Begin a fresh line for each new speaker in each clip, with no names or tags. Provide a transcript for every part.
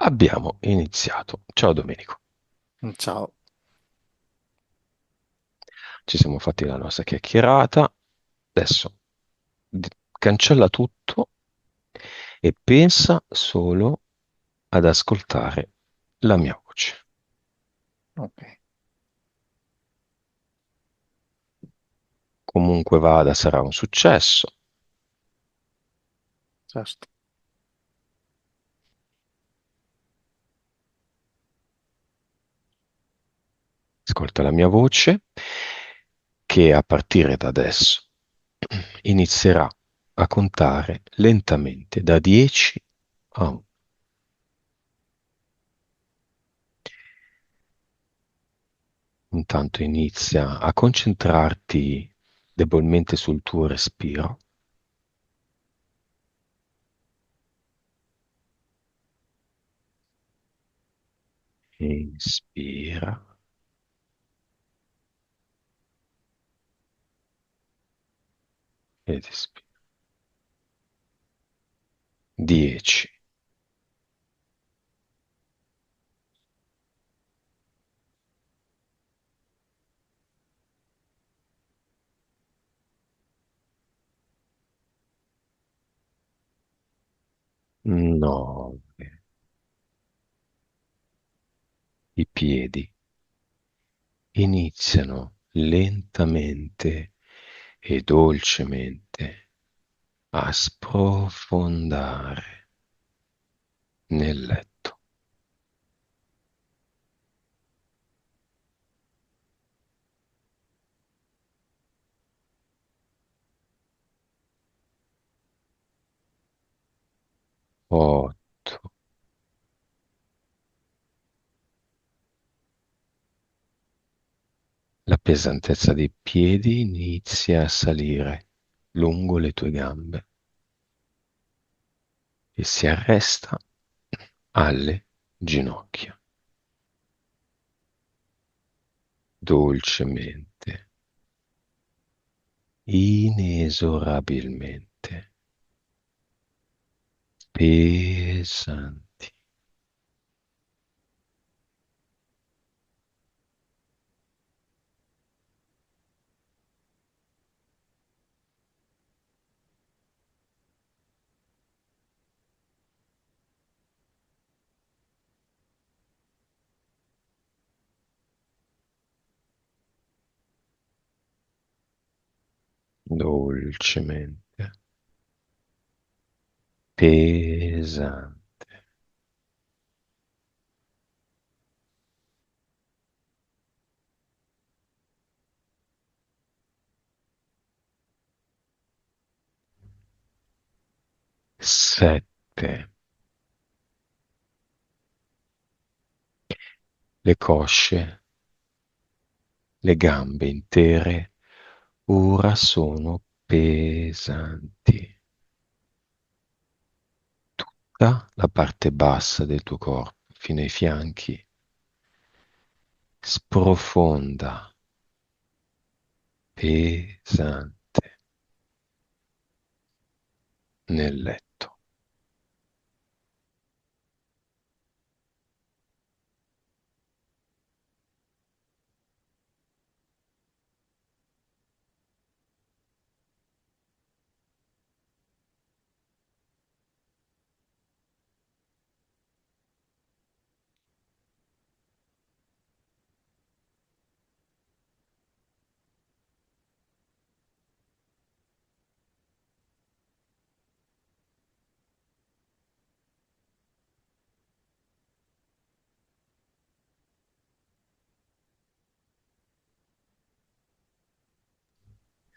Abbiamo iniziato. Ciao Domenico,
Ciao.
ci siamo fatti la nostra chiacchierata. Adesso cancella tutto e pensa solo ad ascoltare la mia voce.
Ok,
Comunque vada, sarà un successo.
certo.
Ascolta la mia voce che a partire da adesso inizierà a contare lentamente da 10 a 1. Intanto inizia a concentrarti debolmente sul tuo respiro. Inspira ed espira. 10, 9. I piedi iniziano lentamente e dolcemente a sprofondare nel letto. 8. La pesantezza dei piedi inizia a salire lungo le tue gambe e si arresta alle ginocchia, dolcemente, inesorabilmente, pesanti. Dolcemente, pesante. 7. Le cosce, le gambe intere ora sono pesanti. Tutta la parte bassa del tuo corpo, fino ai fianchi, sprofonda, pesante nel letto.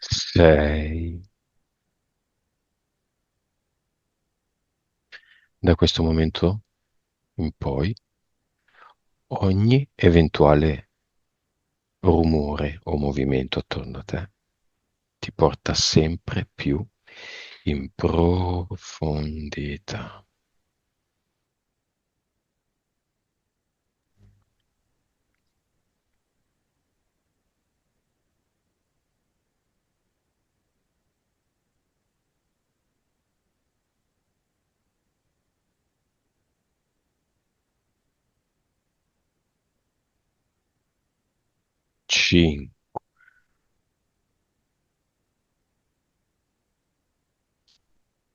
6. Da questo momento in poi, ogni eventuale rumore o movimento attorno a te ti porta sempre più in profondità. 5.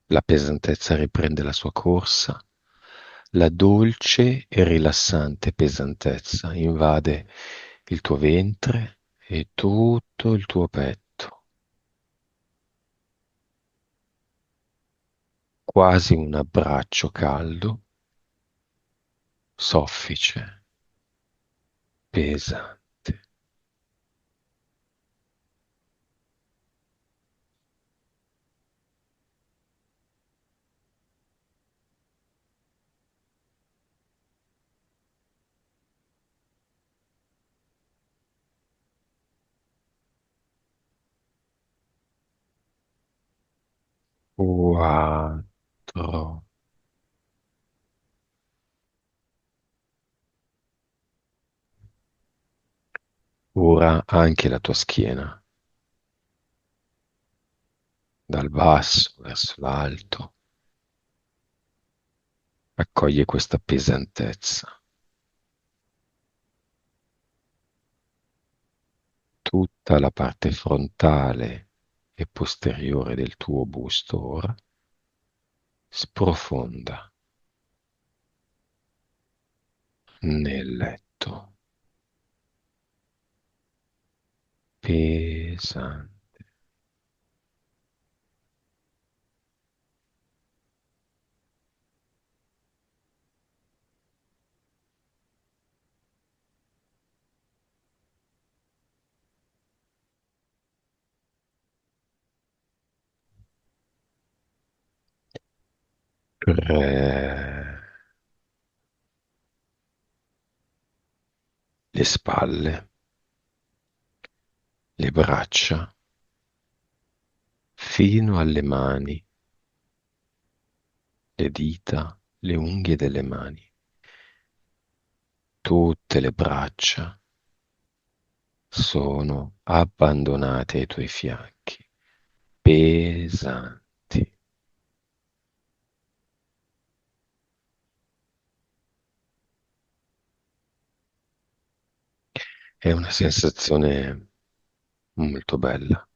La pesantezza riprende la sua corsa. La dolce e rilassante pesantezza invade il tuo ventre e tutto il tuo petto, quasi un abbraccio caldo, soffice, pesante. Quattro. Ora anche la tua schiena, dal basso verso l'alto, accoglie questa pesantezza. Tutta la parte frontale e posteriore del tuo busto ora sprofonda nel letto, pesante. Tre. Le spalle, le braccia, fino alle mani, le dita, le unghie delle mani, tutte le braccia sono abbandonate ai tuoi fianchi, pesanti. È una sensazione molto bella,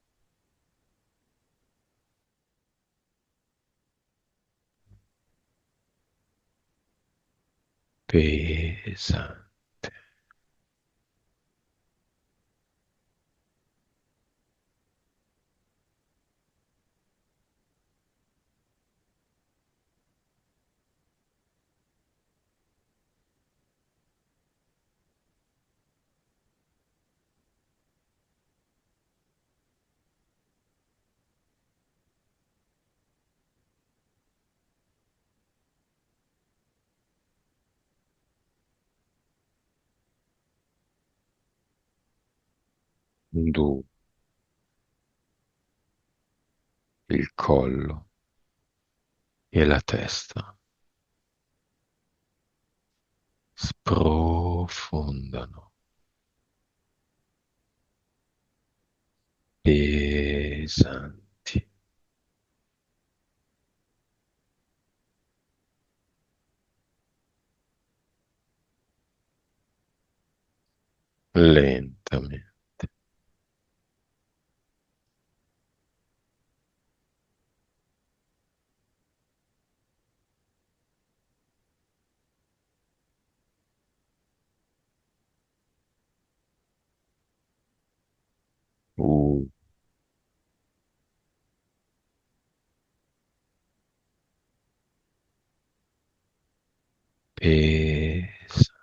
pesante. Du, il collo e la testa sprofondano, pesanti, lentamente. Uh, pesa.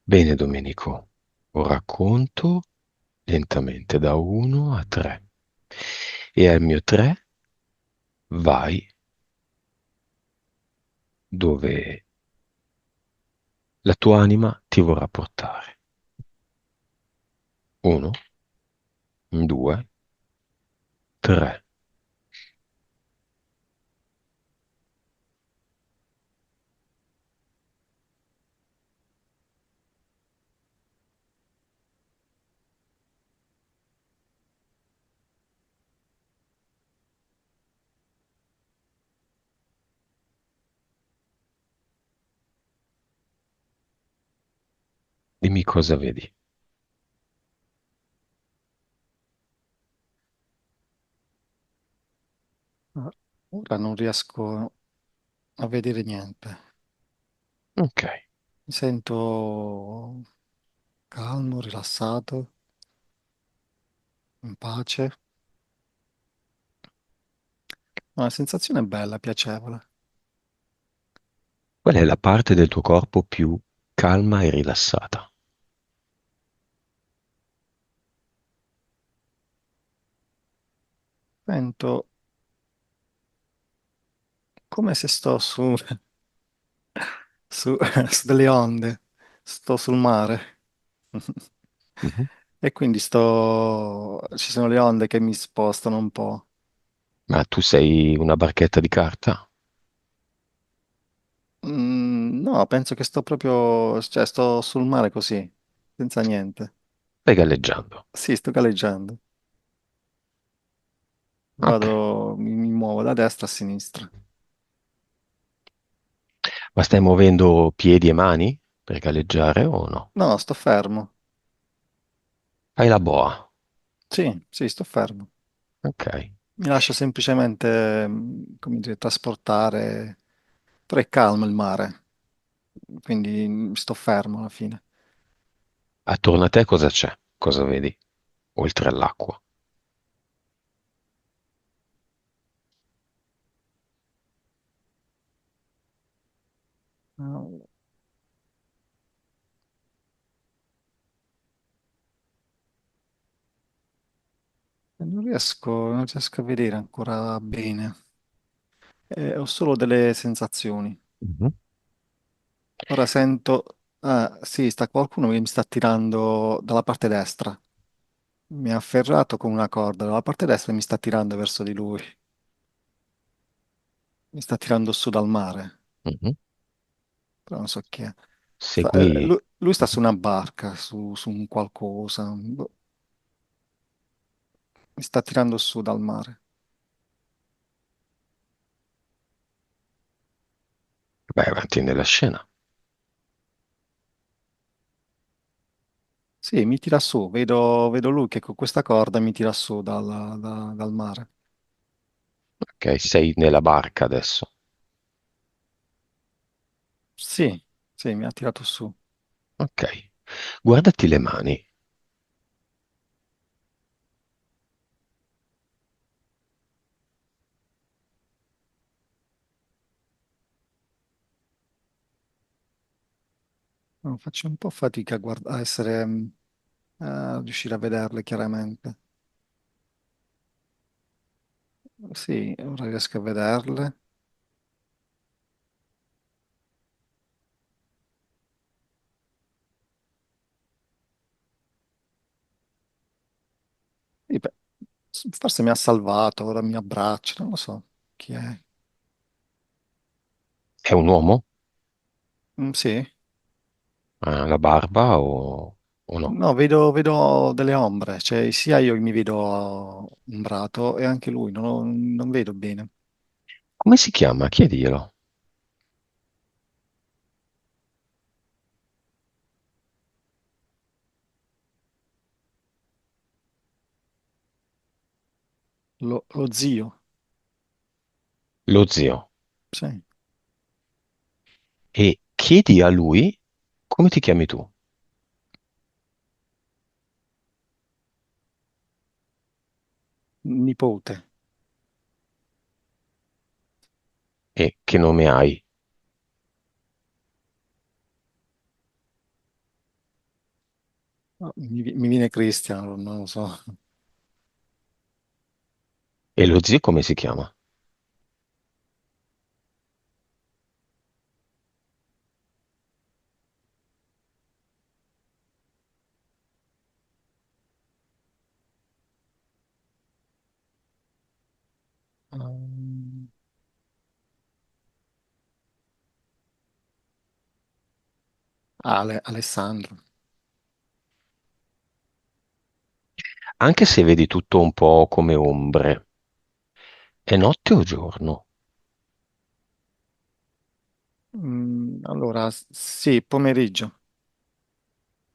Bene, Domenico, ora conto lentamente da 1 a 3 e al mio 3 vai dove la tua anima ti vorrà portare. 1, 2, 3. Dimmi cosa vedi.
Ah, ora non riesco a vedere niente.
Ok.
Mi sento calmo, rilassato, in pace. Ma la sensazione è bella, piacevole.
Qual è la parte del tuo corpo più calma e rilassata?
Sento come se sto su, su delle onde, sto sul mare.
Mhm.
E quindi ci sono le onde che mi spostano un po'.
Ma tu sei una barchetta di carta?
No, penso che sto proprio, cioè sto sul mare così, senza niente.
Stai galleggiando.
Sì, sto galleggiando.
Ok.
Mi muovo da destra a sinistra.
Ma stai muovendo piedi e mani per galleggiare o no?
No, sto fermo.
Fai la boa.
Sì, sì, sto fermo.
Ok.
Mi lascio semplicemente, come dire, trasportare. Però è calmo il mare, quindi sto fermo alla fine.
Attorno a te cosa c'è? Cosa vedi? Oltre all'acqua.
No, non riesco a vedere ancora bene. Ho solo delle sensazioni.
Mhm.
Ora sento, ah, sì, sta qualcuno che mi sta tirando dalla parte destra. Mi ha afferrato con una corda dalla parte destra e mi sta tirando verso di lui. Mi sta tirando su dal mare,
Mhm.
però non so chi è.
Segui.
Lui sta su
Mhm.
una barca, su un qualcosa. Boh, mi sta tirando su dal mare.
Vai avanti nella scena.
Sì, mi tira su, vedo lui che con questa corda mi tira su dal mare.
Ok, sei nella barca adesso.
Sì, sì, mi ha tirato su.
Ok. Guardati le mani.
No, faccio un po' fatica a essere, a riuscire a vederle chiaramente. Sì, ora riesco a vederle. Sì, beh, forse mi ha salvato, ora mi abbraccia, non lo so chi è.
È un uomo?
Sì,
Ha la barba o no?
no, vedo delle ombre, cioè sia io che mi vedo ombrato e anche lui, non vedo bene.
Come si chiama? Chiediglielo.
Lo zio,
Lo zio.
sì,
E chiedi a lui come ti chiami tu
nipote.
e che nome hai.
No, mi viene Cristiano, non lo so.
E lo zio come si chiama?
Um, Alessandro.
Anche se vedi tutto un po' come ombre, è notte o giorno?
Allora, sì, pomeriggio.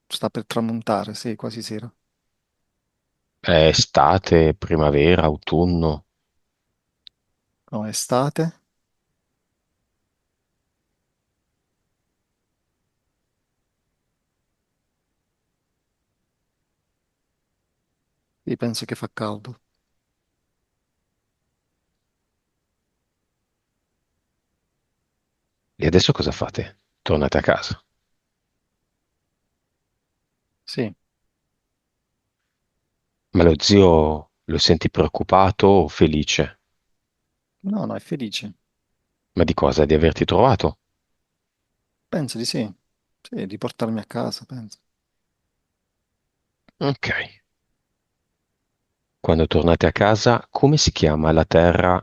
Sta per tramontare, sì, quasi sera.
È estate, primavera, autunno?
No, estate? Sì, penso che fa caldo.
E adesso cosa fate? Tornate a casa.
Sì,
Ma lo zio lo senti preoccupato o felice?
no, no, è felice.
Ma di cosa? Di averti trovato?
Penso di sì. Sì, di portarmi a casa, penso.
Ok. Quando tornate a casa, come si chiama la terra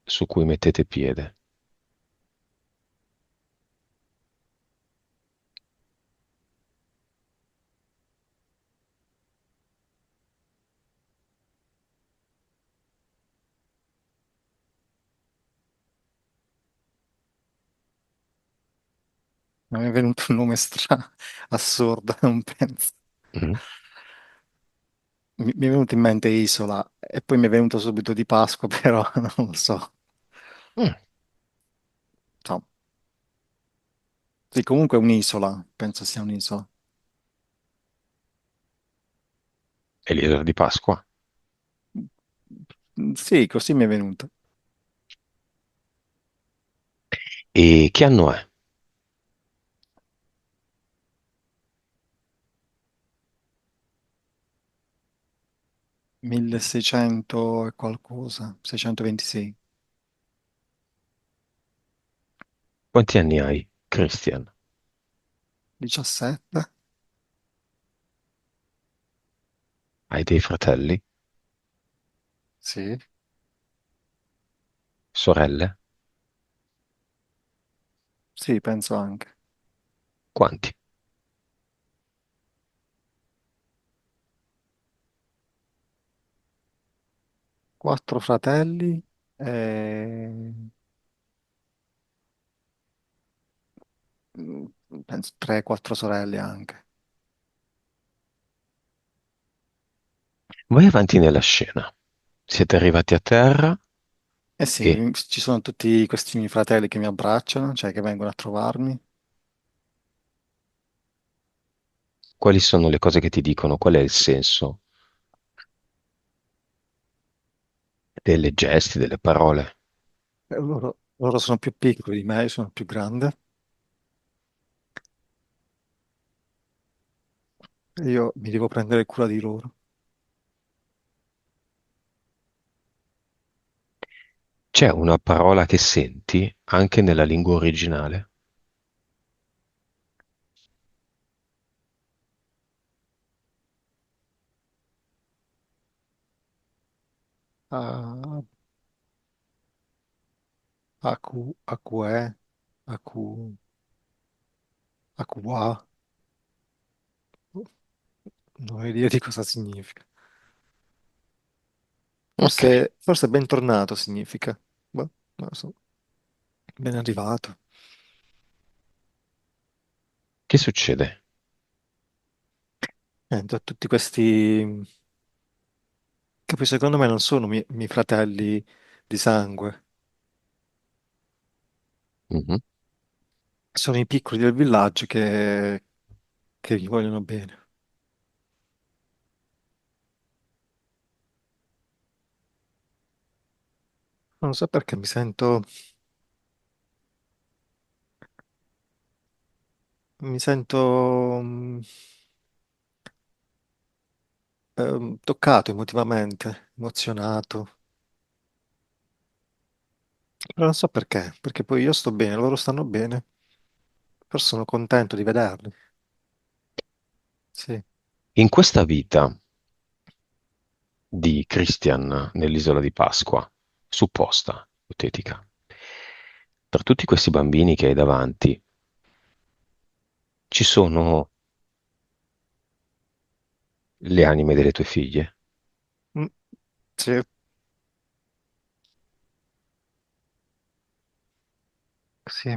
su cui mettete piede?
Non mi è venuto un nome strano, assurdo, non penso.
Mm?
Mi è venuto in mente Isola e poi mi è venuto subito di Pasqua, però non lo so.
Mm.
Insomma, sì, comunque è un'isola, penso sia un'isola.
È l'isola di Pasqua.
Sì, così mi è venuto.
E che anno è?
1600 e qualcosa, 626.
Quanti anni hai, Christian?
17?
Hai dei fratelli?
Sì,
Sorelle?
sì, penso anche.
Quanti?
4 fratelli e mm, penso 3-4 sorelle anche.
Vai avanti nella scena. Siete arrivati a terra
Eh
e
sì, ci sono tutti questi miei fratelli che mi abbracciano, cioè che vengono a trovarmi.
quali sono le cose che ti dicono? Qual è il senso delle gesti, delle parole?
E loro sono più piccoli di me, io sono più grande. E io mi devo prendere cura di loro.
C'è una parola che senti anche nella lingua originale?
A, AQE, AQ, AQA, non ho idea di cosa significa.
Ok.
Forse bentornato significa. Boh, non lo so. Ben arrivato.
Che succede?
Tutti questi, che poi secondo me non sono miei fratelli di sangue,
Mhm.
sono i piccoli del villaggio che gli vogliono bene. Non so perché mi sento toccato emotivamente, emozionato. Però non so perché poi io sto bene, loro stanno bene, però sono contento di vederli. Sì.
In questa vita di Christian nell'isola di Pasqua, supposta, ipotetica. Tra tutti questi bambini che hai davanti, ci sono le anime delle tue figlie?
Mm, sì, sì,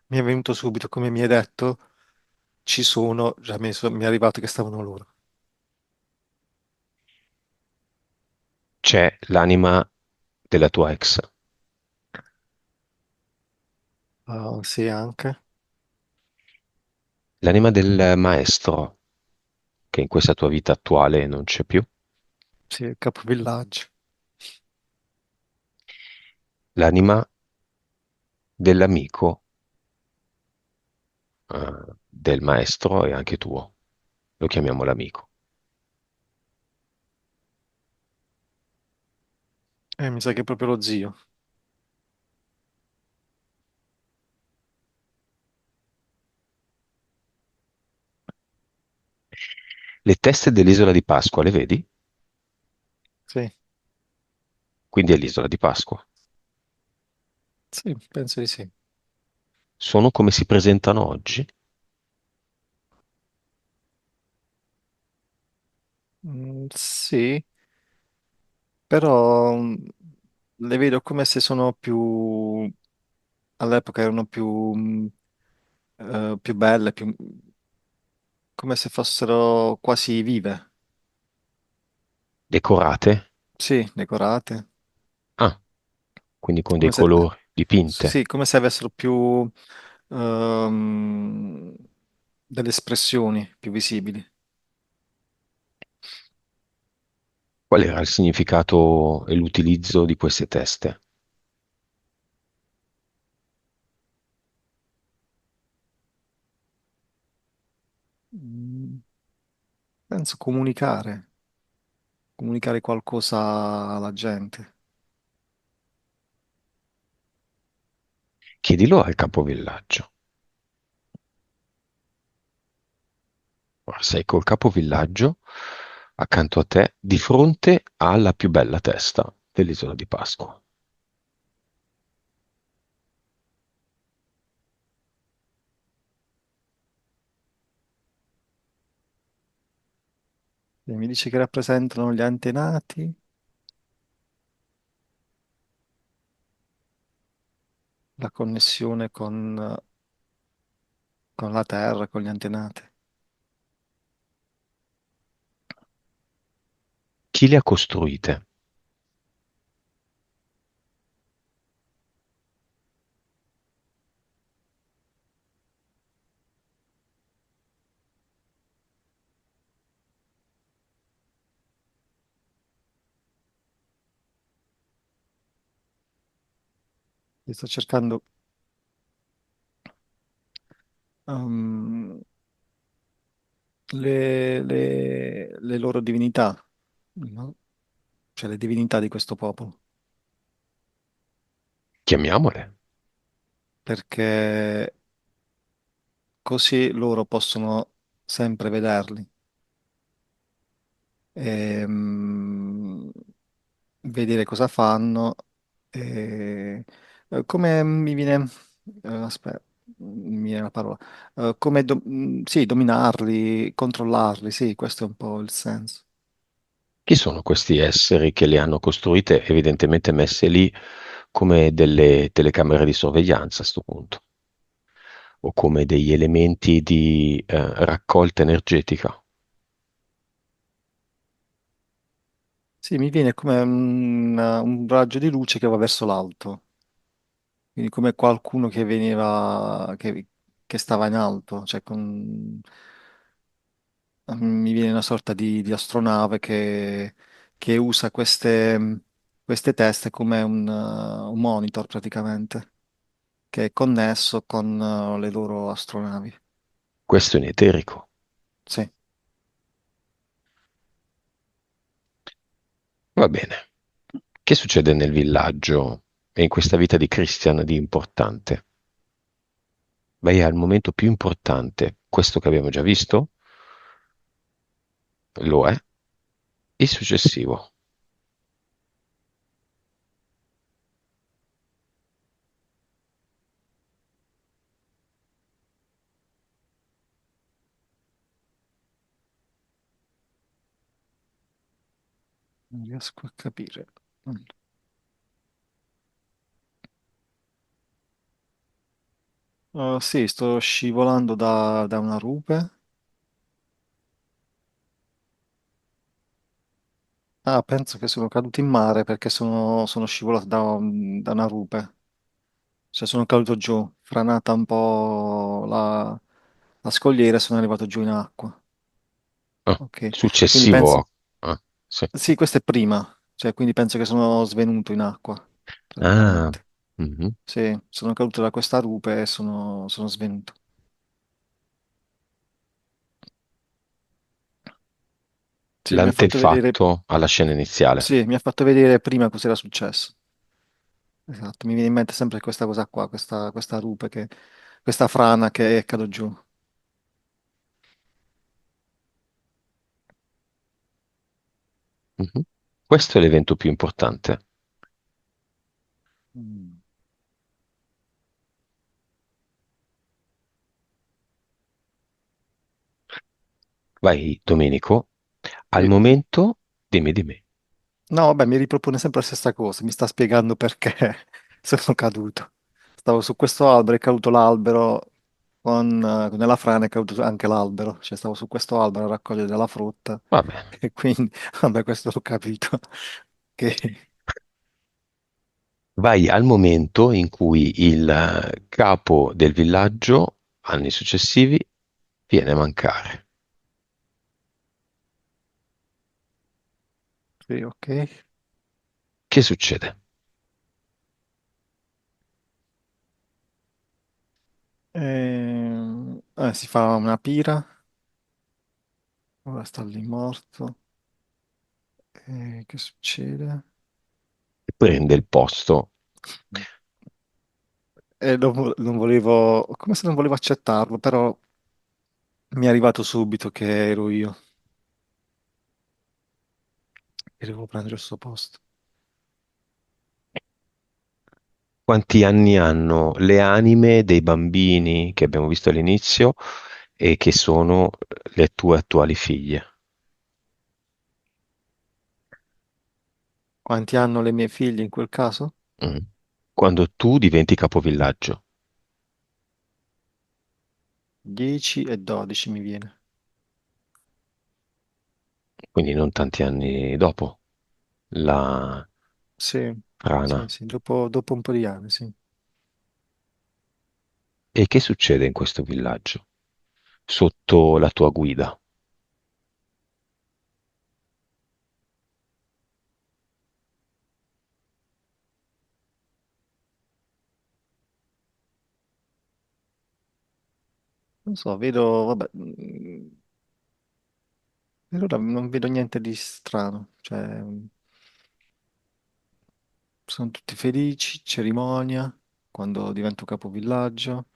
mi è venuto subito, come mi hai detto, ci sono, già mi è arrivato che stavano loro.
C'è l'anima della tua ex,
Ah, sì, anche.
l'anima del maestro che in questa tua vita attuale non c'è più,
Sì, il capovillaggio.
l'anima dell'amico del maestro e anche tuo. Lo chiamiamo l'amico.
Mi sa che è proprio lo zio.
Le teste dell'isola di Pasqua, le vedi?
Sì,
Quindi è l'isola di Pasqua.
sì, penso di sì.
Sono come si presentano oggi.
Sì, però le vedo come se sono più, all'epoca erano più, più belle, più, come se fossero quasi vive.
Decorate?
Sì, decorate.
Ah, quindi con dei
Come se,
colori dipinte.
sì, come se avessero più ehm, delle espressioni più visibili.
Qual era il significato e l'utilizzo di queste teste?
Mm, Penso comunicare, comunicare qualcosa alla gente.
Chiedilo al capovillaggio. Ora sei col capovillaggio accanto a te, di fronte alla più bella testa dell'isola di Pasqua.
E mi dice che rappresentano gli antenati, la connessione con la terra, con gli antenati.
Chi le ha costruite?
Io sto cercando ehm, le loro divinità, no? Cioè le divinità di questo popolo,
Chiamiamole.
perché così loro possono sempre vederli e vedere cosa fanno. E, come mi viene, aspetta, mi viene la parola, come sì, dominarli, controllarli, sì, questo è un po' il senso.
Chi sono questi esseri che le hanno costruite, evidentemente messe lì come delle telecamere di sorveglianza a sto punto, o come degli elementi di raccolta energetica?
Sì, mi viene come un raggio di luce che va verso l'alto, quindi come qualcuno che veniva, che stava in alto, cioè mi viene una sorta di astronave che usa queste teste come un monitor praticamente, che è connesso con le loro astronavi.
Questo è in eterico.
Sì.
Va bene. Che succede nel villaggio e in questa vita di Christian di importante? Vai al momento più importante, questo che abbiamo già visto, lo è, il successivo.
Non riesco a capire. Sì, sto scivolando da una rupe. Ah, penso che sono caduto in mare perché sono scivolato da una rupe. Cioè sono caduto giù, franata un po' la scogliera e sono arrivato giù in acqua.
Ah,
Ok, quindi penso.
successivo. Ah, sì.
Sì, questa è prima. Cioè, quindi penso che sono svenuto in acqua,
Ah,
praticamente.
mhm.
Sì, sono caduto da questa rupe e sono svenuto. Sì, mi ha fatto vedere,
L'antefatto alla scena iniziale.
sì, mi ha fatto vedere prima cos'era successo. Esatto, mi viene in mente sempre questa cosa qua, questa rupe, questa frana che cado giù.
Mhm. Questo è l'evento più importante.
Mm.
Vai, Domenico. Al
Sì.
momento, dimmi.
No, vabbè, mi ripropone sempre la stessa cosa, mi sta spiegando perché sono caduto. Stavo su questo albero, è caduto l'albero, nella frana è caduto anche l'albero, cioè stavo su questo albero a raccogliere della frutta
Va bene.
e quindi, vabbè, questo l'ho capito. Che...
Vai al momento in cui il capo del villaggio, anni successivi, viene a mancare.
Sì, ok.
Che succede?
Si fa una pira, ora sta lì morto. Che succede?
Prende il posto.
E non volevo, come se non volevo accettarlo, però mi è arrivato subito che ero io, che dovevo prendere il suo posto.
Quanti anni hanno le anime dei bambini che abbiamo visto all'inizio e che sono le tue attuali figlie?
Quanti hanno le mie figlie in quel caso?
Mm. Quando tu diventi capovillaggio,
10 e 12 mi viene.
quindi non tanti anni dopo la
Sì, sì,
frana.
sì, dopo un po' di anni, sì.
E che succede in questo villaggio sotto la tua guida?
Non so, vedo, vabbè, per ora non vedo niente di strano, cioè sono tutti felici, cerimonia, quando divento capovillaggio.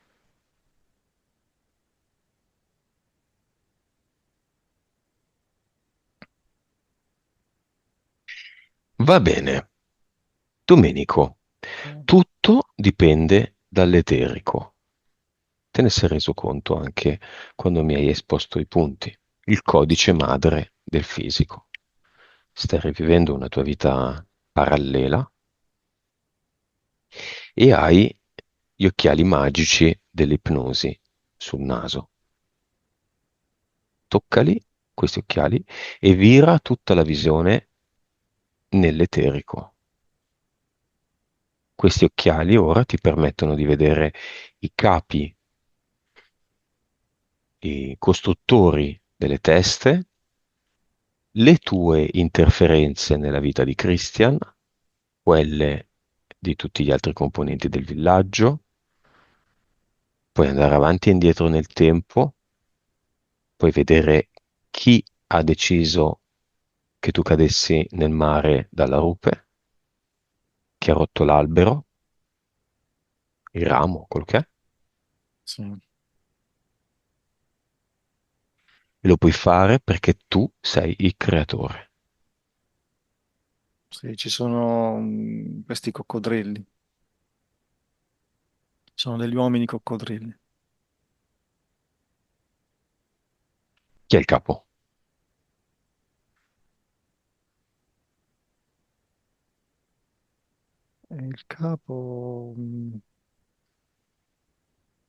Va bene, Domenico, tutto dipende dall'eterico. Te ne sei reso conto anche quando mi hai esposto i punti, il codice madre del fisico. Stai rivivendo una tua vita parallela e hai gli occhiali magici dell'ipnosi sul naso. Toccali, questi occhiali, e vira tutta la visione nell'eterico. Questi occhiali ora ti permettono di vedere i capi, i costruttori delle teste, le tue interferenze nella vita di Christian, quelle di tutti gli altri componenti del villaggio, puoi andare avanti e indietro nel tempo, puoi vedere chi ha deciso che tu cadessi nel mare dalla rupe, chi ha rotto l'albero, il ramo, quello che è,
Sì,
e lo puoi fare perché tu sei il creatore.
sì, ci sono questi coccodrilli, sono degli uomini coccodrilli.
Chi è il capo?
Il capo...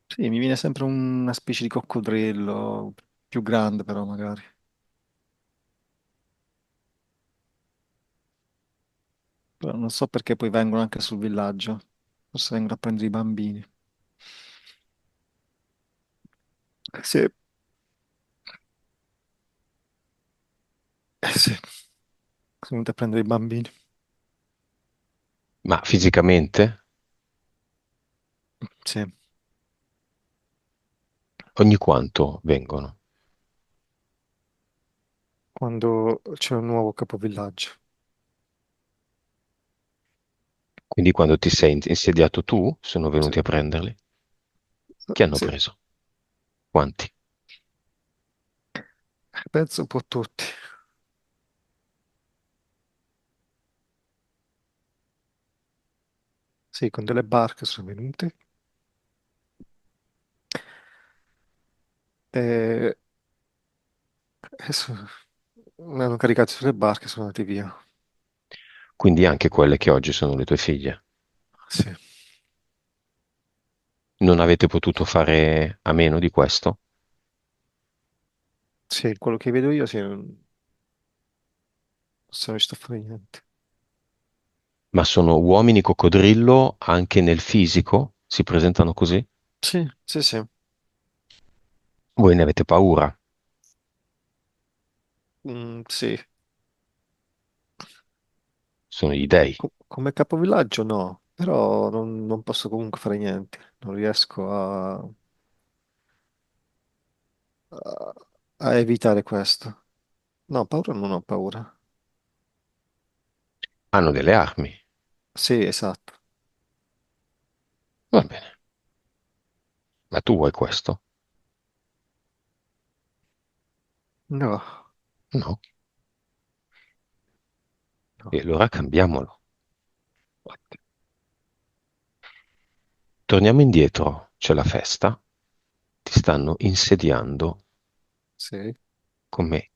Sì, mi viene sempre una specie di coccodrillo, più grande però magari. Però non so perché poi vengono anche sul villaggio. Forse vengono a prendere i bambini. Sì, sì, sono venuti a prendere i bambini.
Ma fisicamente?
Sì,
Ogni quanto vengono?
quando c'è un nuovo capovillaggio.
Quindi quando ti sei insediato tu, sono
Sì,
venuti a prenderli? Che hanno
sì,
preso? Quanti?
penso un po' tutti. Sì, con delle barche sono venuti e, mi hanno caricato sulle barche e sono andati via.
Quindi anche quelle che oggi sono le tue figlie.
Sì,
Non avete potuto fare a meno di questo?
sì, quello che vedo io sì, non sono riuscito a fare niente.
Ma sono uomini coccodrillo anche nel fisico? Si presentano così?
Sì, sì, sì.
Voi ne avete paura?
Sì.
Sono gli dei.
Come capovillaggio no, però non posso comunque fare niente. Non riesco a- a evitare questo. No, paura non ho paura.
Hanno delle armi.
Sì, esatto.
Va bene. Ma tu vuoi questo?
No,
No.
no.
E allora cambiamolo. Torniamo indietro. C'è la festa. Ti stanno insediando
Sì,
come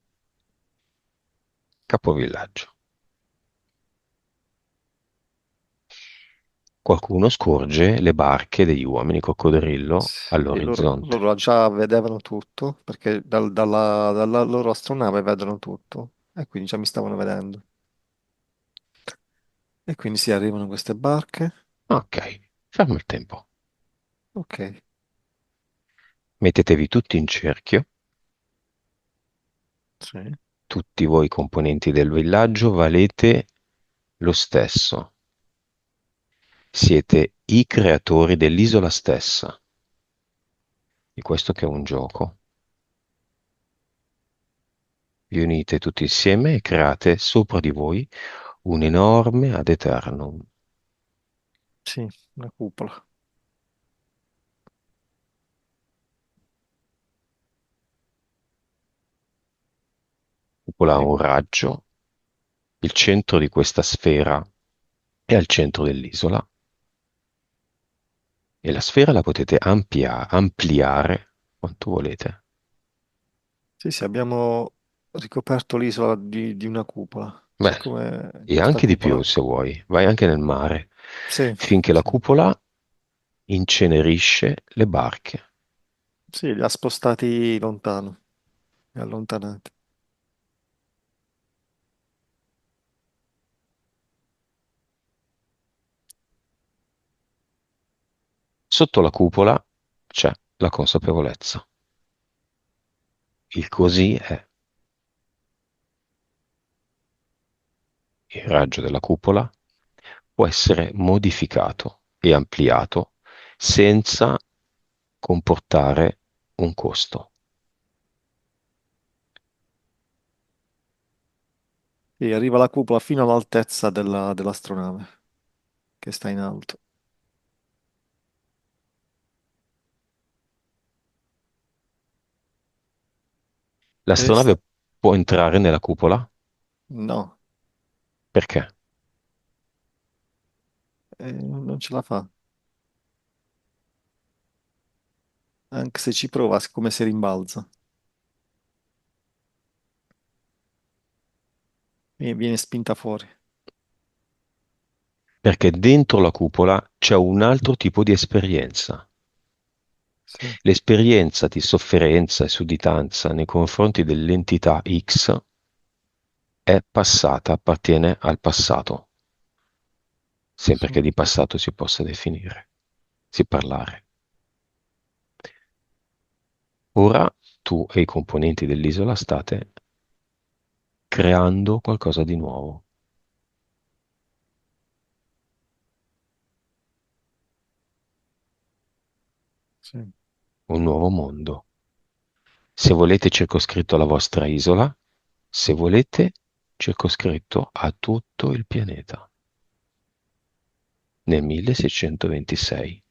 capovillaggio. Qualcuno scorge le barche degli uomini coccodrillo
sì,
all'orizzonte.
loro già vedevano tutto, perché dalla loro astronave vedono tutto, e quindi già mi stavano vedendo. E quindi si arrivano queste barche.
Ok, fermo il tempo.
Ok,
Mettetevi tutti in cerchio.
sì,
Tutti voi componenti del villaggio valete lo stesso. Siete i creatori dell'isola stessa, di questo che è un gioco. Vi unite tutti insieme e create sopra di voi un enorme ad eternum.
sì, una cupola.
Cupola ha
Sì,
un raggio, il centro di questa sfera è al centro dell'isola e la sfera la potete ampliare quanto volete.
sì, sì, abbiamo ricoperto l'isola di una cupola. C'è
Beh,
come
e
questa
anche di più
cupola.
se vuoi, vai anche nel mare,
Sì,
finché la
sì,
cupola incenerisce le barche.
sì, li ha spostati lontano, li ha allontanati.
Sotto la cupola c'è la consapevolezza. Il così è. Il raggio della cupola può essere modificato e ampliato senza comportare un costo.
E arriva la cupola fino all'altezza dell'astronave, che sta in alto. E
L'astronave può entrare nella cupola?
no,
Perché?
non ce la fa. Anche se ci prova, come se rimbalza. Viene spinta fuori.
perché dentro la cupola c'è un altro tipo di esperienza.
sì,
L'esperienza di sofferenza e sudditanza nei confronti dell'entità X è passata, appartiene al passato, sempre
sì.
che di passato si possa definire, si parlare. Ora tu e i componenti dell'isola state creando qualcosa di nuovo,
Sì.
un nuovo mondo. Se volete circoscritto la vostra isola, se volete circoscritto a tutto il pianeta nel 1626.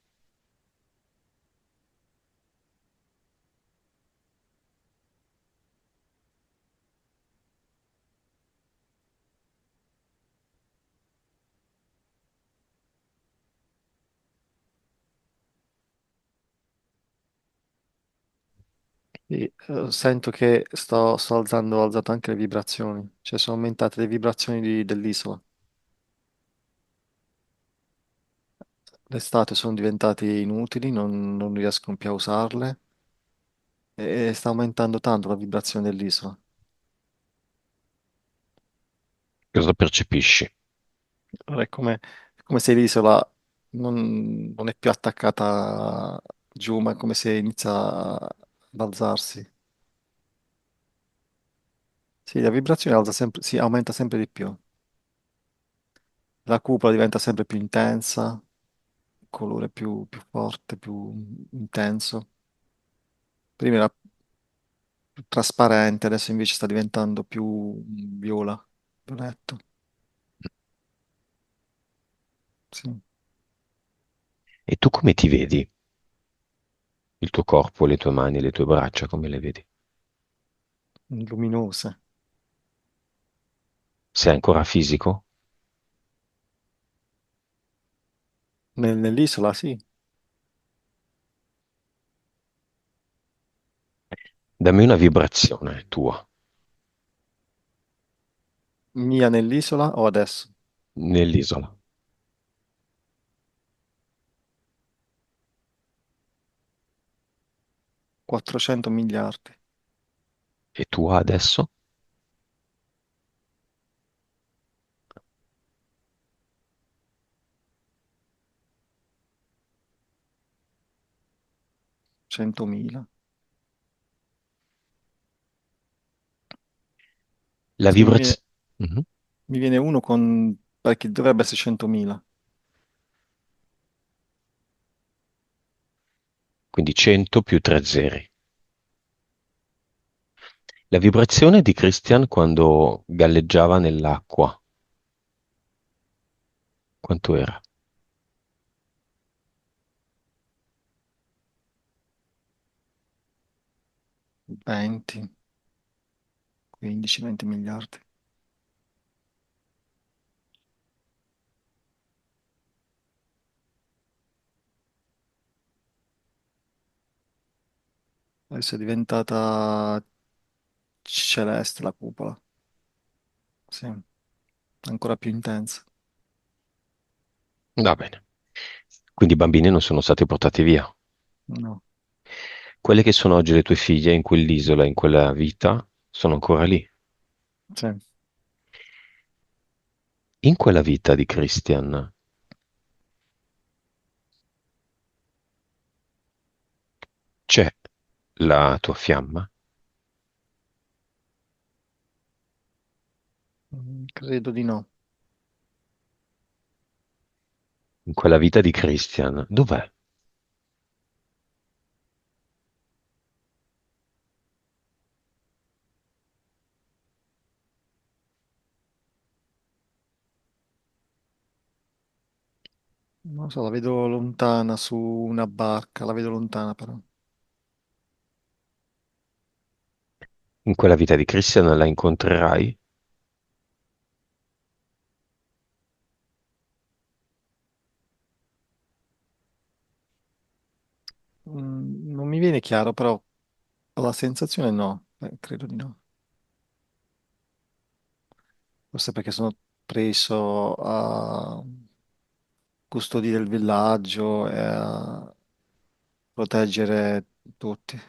Sì, sento che ho alzato anche le vibrazioni, cioè sono aumentate le vibrazioni dell'isola. Le statue sono diventate inutili, non riescono più a usarle e sta aumentando tanto la vibrazione dell'isola.
Cosa percepisci?
Allora, è come se l'isola non è più attaccata giù, ma è come se inizia ad alzarsi. Sì, la vibrazione alza sempre, sì, aumenta sempre di più. La cupola diventa sempre più intensa, il colore più forte, più intenso. Prima era più trasparente, adesso invece sta diventando più viola, violetto. Sì,
E tu come ti vedi? Il tuo corpo, le tue mani, le tue braccia, come le vedi?
luminose.
Sei ancora fisico?
Nell'isola, sì.
Dammi una vibrazione tua,
Mia nell'isola o adesso?
nell'isola.
400 miliardi,
E tua adesso?
100.000.
La
Sì,
vibrazione...
mi viene uno con, perché dovrebbe essere 100.000.
Quindi 100 più 3 zeri. La vibrazione di Christian quando galleggiava nell'acqua, quanto era?
20, 15, 20 miliardi. Adesso è diventata celeste la cupola. Sì, ancora più intensa.
Va bene. Quindi i bambini non sono stati portati via.
No,
Quelle che sono oggi le tue figlie in quell'isola, in quella vita, sono ancora lì.
sì.
In quella vita di Christian c'è la tua fiamma?
Credo di no.
In quella vita di Christian, dov'è?
Non lo so, la vedo lontana su una barca, la vedo lontana però.
In quella vita di Christian la incontrerai?
Non mi viene chiaro, però ho la sensazione no. Credo di no. Forse perché sono preso a... custodire il villaggio e a proteggere tutti.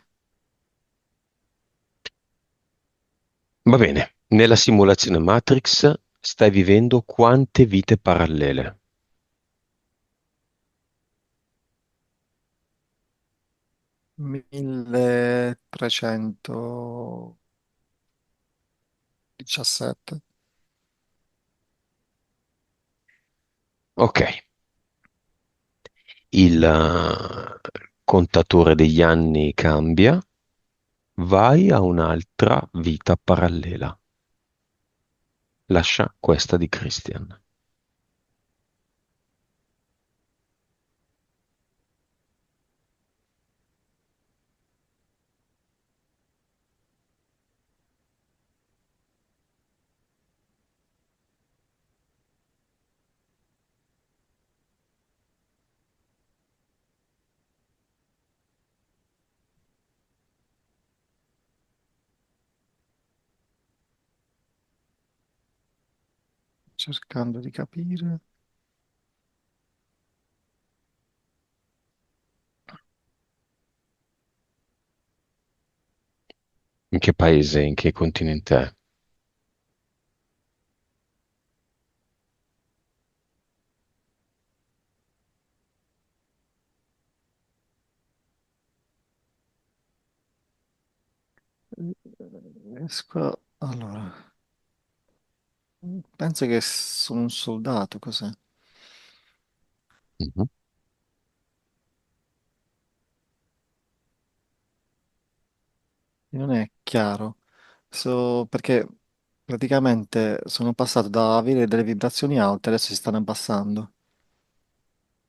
Va bene, nella simulazione Matrix stai vivendo quante vite parallele?
1317.
Ok, il contatore degli anni cambia, vai a un'altra vita parallela. Lascia questa di Christian.
Cercando di capire.
In che paese, in che continente è?
Allora, penso che sono un soldato, cos'è?
Mhm.
Non è chiaro. Perché praticamente sono passato da avere delle vibrazioni alte, adesso si stanno abbassando.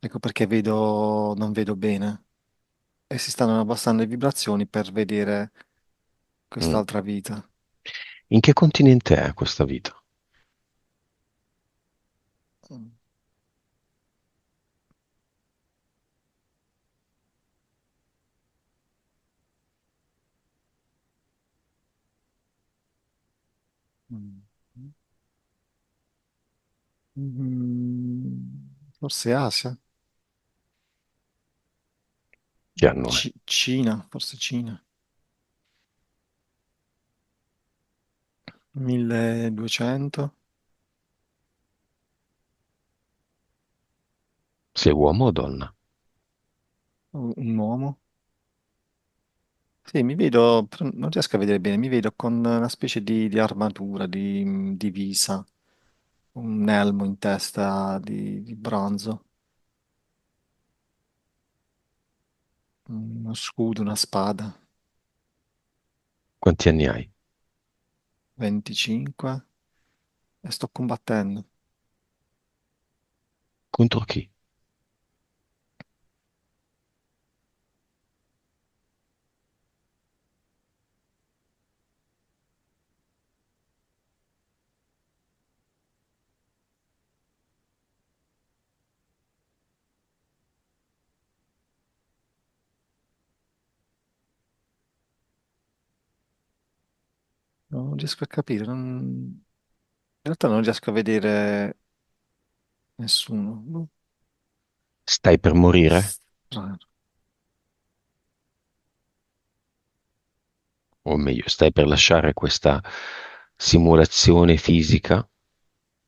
Ecco perché non vedo bene. E si stanno abbassando le vibrazioni per vedere
Mm.
quest'altra vita.
In che continente è questa vita?
Mm. Mm. Forse Asia?
Che anno è?
Cina, forse Cina. 1200?
Sei uomo o donna?
Un uomo? Sì, mi vedo, però non riesco a vedere bene, mi vedo con una specie di armatura, di divisa, un elmo in testa di bronzo, uno scudo, una spada,
Quanti anni hai?
25, e sto combattendo.
Contro chi?
Non riesco a capire, in realtà non riesco a vedere nessuno. Boh,
Stai per morire?
strano.
O meglio, stai per lasciare questa simulazione fisica?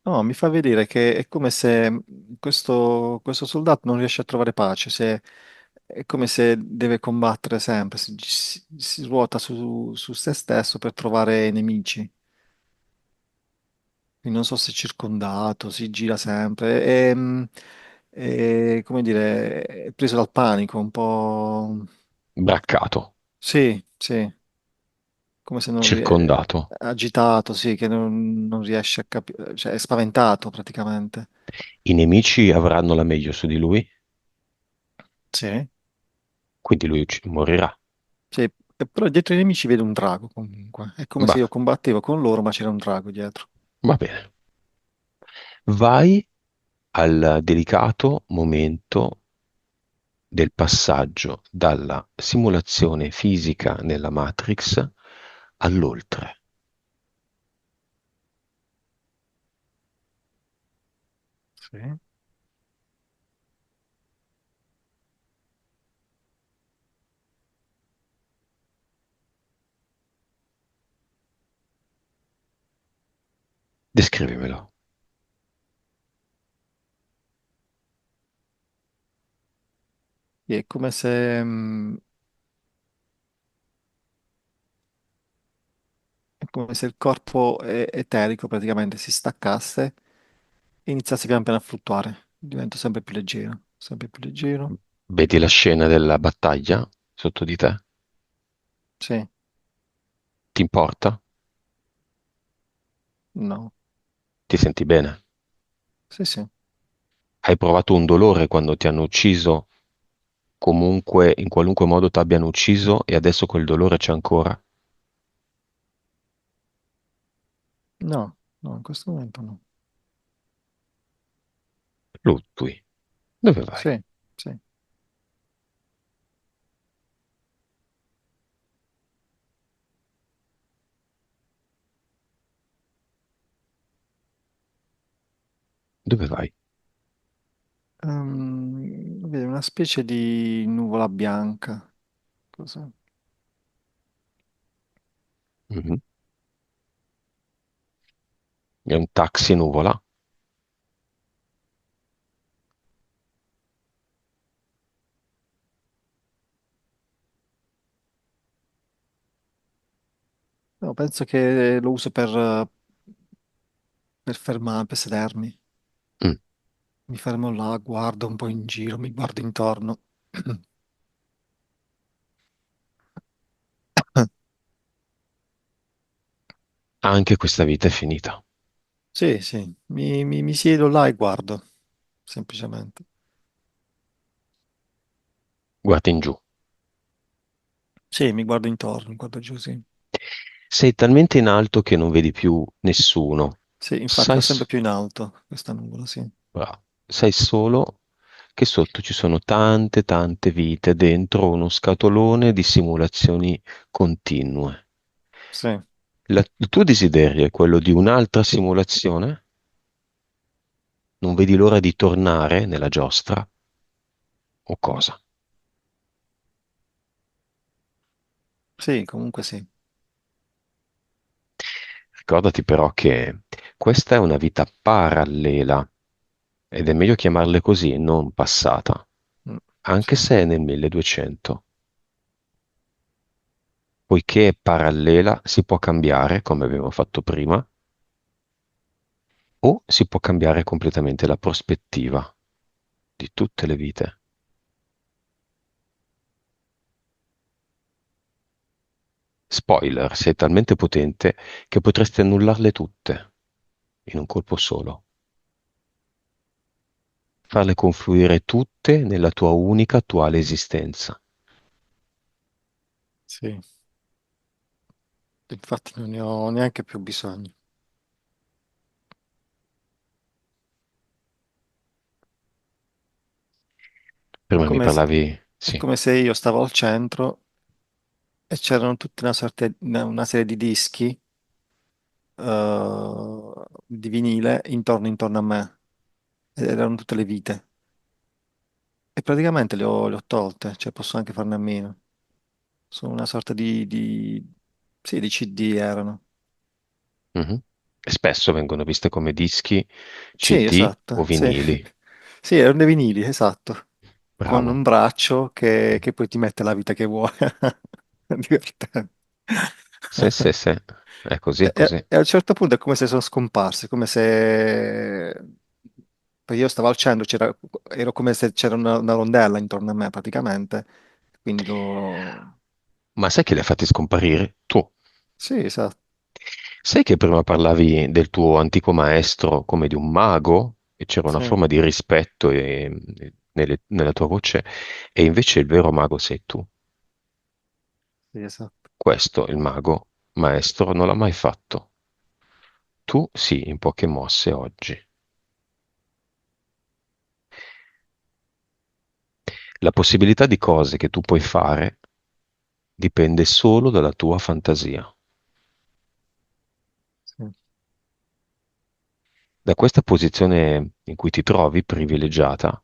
No, mi fa vedere che è come se questo soldato non riesce a trovare pace, è come se deve combattere sempre, si ruota su se stesso per trovare nemici. Quindi non so se è circondato, si gira sempre, come dire, è preso dal panico, un po'.
Braccato,
Sì, sì, come se non
circondato.
agitato, sì, che non riesce a capire, cioè è spaventato praticamente.
I nemici avranno la meglio su di lui,
Sì.
quindi lui morirà.
Sì, però dietro i nemici vedo un drago comunque. È come se
Va,
io combattevo con loro, ma c'era un drago dietro.
va bene. Vai al delicato momento del passaggio dalla simulazione fisica nella Matrix all'oltre.
Sì.
Descrivimelo.
È come se, è come se il corpo eterico praticamente si staccasse e iniziasse pian piano a fluttuare. Divento sempre più leggero, sempre più leggero.
Vedi la scena della battaglia sotto di te?
Sì,
Ti importa?
no,
Ti senti bene?
sì, sì,
Hai provato un dolore quando ti hanno ucciso, comunque in qualunque modo ti abbiano ucciso e adesso quel dolore c'è ancora?
no, no, in questo momento no.
Fluttui. Dove vai?
Sì, sì.
Dove vai?
Vedi, una specie di nuvola bianca. Cos'è?
Mhm. È un taxi nuvola?
No, penso che lo uso per fermarmi, per sedermi.
Mm.
Mi fermo là, guardo un po' in giro, mi guardo intorno.
Anche questa vita è finita.
Sì, sì, mi siedo là e guardo, semplicemente.
Guardi in giù.
Sì, mi guardo intorno, mi guardo giù, sì.
Sei talmente in alto che non vedi più nessuno.
Sì, infatti
Sai,
va sempre più in alto questa nuvola, sì.
bravo. Sai solo che sotto ci sono tante, tante vite dentro uno scatolone di simulazioni continue.
Sì.
Il tuo desiderio è quello di un'altra simulazione? Non vedi l'ora di tornare nella giostra? O cosa?
Sì, comunque sì.
Ricordati però che questa è una vita parallela ed è meglio chiamarle così, non passata,
Mm,
anche
sì,
se è nel 1200. Poiché è parallela, si può cambiare, come abbiamo fatto prima, o si può cambiare completamente la prospettiva di tutte le vite. Spoiler, sei talmente potente che potresti annullarle tutte in un colpo solo, farle confluire tutte nella tua unica attuale esistenza.
sì. Infatti non ne ho neanche più bisogno. È
Prima mi
come se,
parlavi,
è
sì.
come se io stavo al centro e c'erano tutta una serie di dischi di vinile intorno a me. Ed erano tutte le vite. E praticamente le ho tolte, cioè posso anche farne a meno. Sono una sorta sì, di CD erano.
Mhm. E spesso vengono viste come dischi,
Sì,
CD o
esatto, sì.
vinili.
Sì, erano dei vinili, esatto. Con
Bravo.
un braccio che poi ti mette la vita che vuoi. Divertente.
Sì, sì, sì, è così, è così.
E a un certo punto è come se sono scomparsi, come se... Perché io stavo al centro, ero come se c'era una rondella intorno a me praticamente. Quindi lo...
Ma sai che li ha fatti scomparire? Tu.
Sì, esatto,
Sai che prima parlavi del tuo antico maestro come di un mago e c'era una
sì,
forma di rispetto nella tua voce e invece il vero mago sei tu.
sì, esatto.
Questo il mago maestro non l'ha mai fatto. Tu sì, in poche mosse oggi. La possibilità di cose che tu puoi fare dipende solo dalla tua fantasia.
Sì,
Da questa posizione in cui ti trovi privilegiata,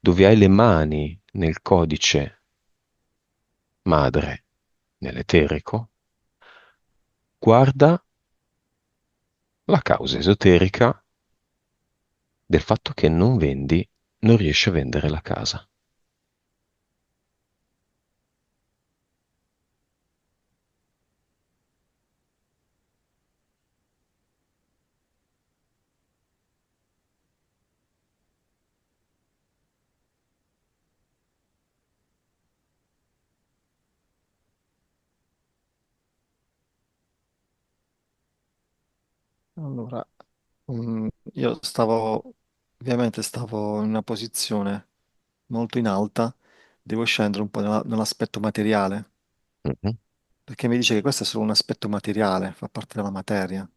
dove hai le mani nel codice madre, nell'eterico, guarda La causa esoterica del fatto che non riesci a vendere la casa.
Allora, io stavo, ovviamente stavo in una posizione molto in alta, devo scendere un po' nell'aspetto materiale,
Mhm.
perché mi dice che questo è solo un aspetto materiale, fa parte della materia.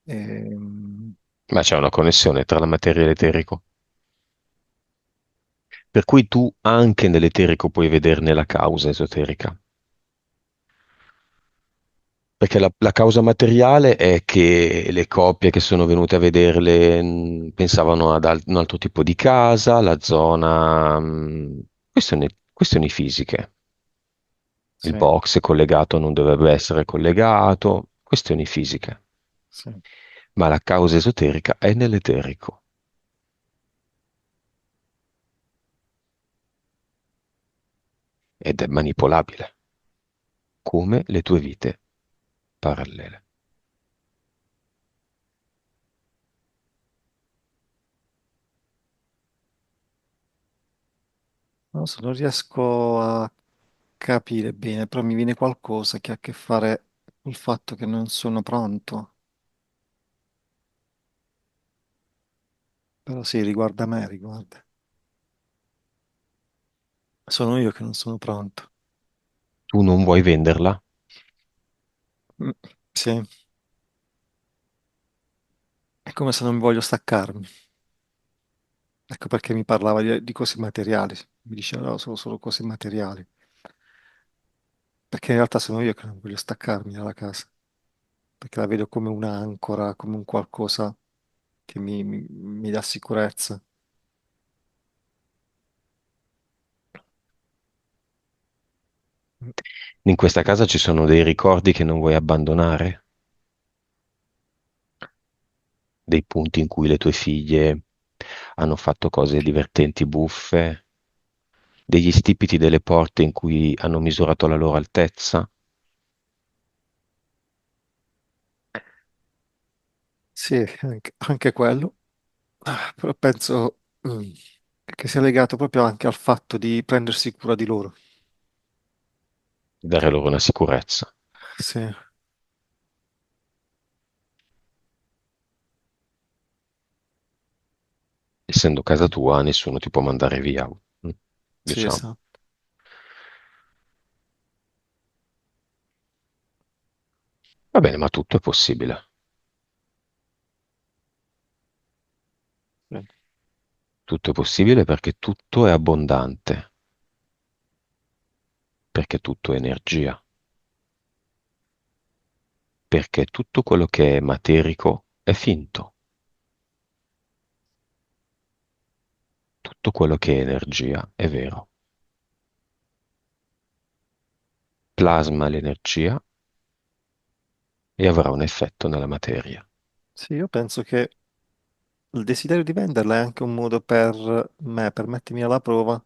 Ehm,
Ma c'è una connessione tra la materia e l'eterico. Per cui tu anche nell'eterico puoi vederne la causa esoterica. Perché la causa materiale è che le coppie che sono venute a vederle pensavano ad un altro tipo di casa, la zona, questioni fisiche. Il
sì,
box è collegato, non dovrebbe essere collegato, questioni fisiche.
sì,
Ma la causa esoterica è nell'eterico ed è manipolabile, come le tue vite parallele.
non so, non riesco a capire bene, però mi viene qualcosa che ha a che fare col fatto che non sono pronto. Però sì, riguarda me, riguarda. Sono io che non sono pronto.
Tu non vuoi venderla?
Mm, sì, è come se non voglio staccarmi. Ecco perché mi parlava di cose materiali. Mi diceva, no, sono solo cose materiali. Perché in realtà sono io che non voglio staccarmi dalla casa. Perché la vedo come un'ancora, come un qualcosa che mi dà sicurezza. Mm,
In questa casa ci sono dei ricordi che non vuoi abbandonare? Dei punti in cui le tue figlie hanno fatto cose divertenti, buffe, degli stipiti delle porte in cui hanno misurato la loro altezza.
sì, anche quello. Però penso che sia legato proprio anche al fatto di prendersi cura di loro.
Dare loro una sicurezza.
Sì,
Essendo casa tua, nessuno ti può mandare via,
sì,
diciamo.
esatto.
Va bene, ma tutto è possibile.
Sì.
Tutto è possibile perché tutto è abbondante, perché tutto è energia, perché tutto quello che è materico è finto, tutto quello che è energia è vero. Plasma l'energia e avrà un effetto nella materia.
Sì, io penso che il desiderio di venderla è anche un modo per me, per mettermi alla prova,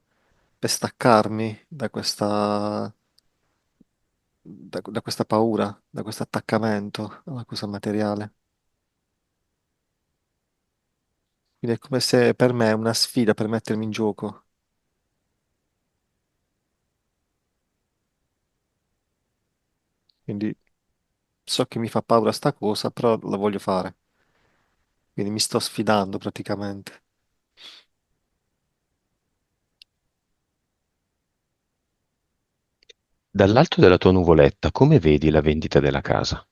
per staccarmi da questa paura, da questo attaccamento alla cosa materiale. Quindi è come se per me è una sfida per mettermi in gioco. Quindi so che mi fa paura sta cosa, però la voglio fare. Quindi mi sto sfidando praticamente.
Dall'alto della tua nuvoletta, come vedi la vendita della casa?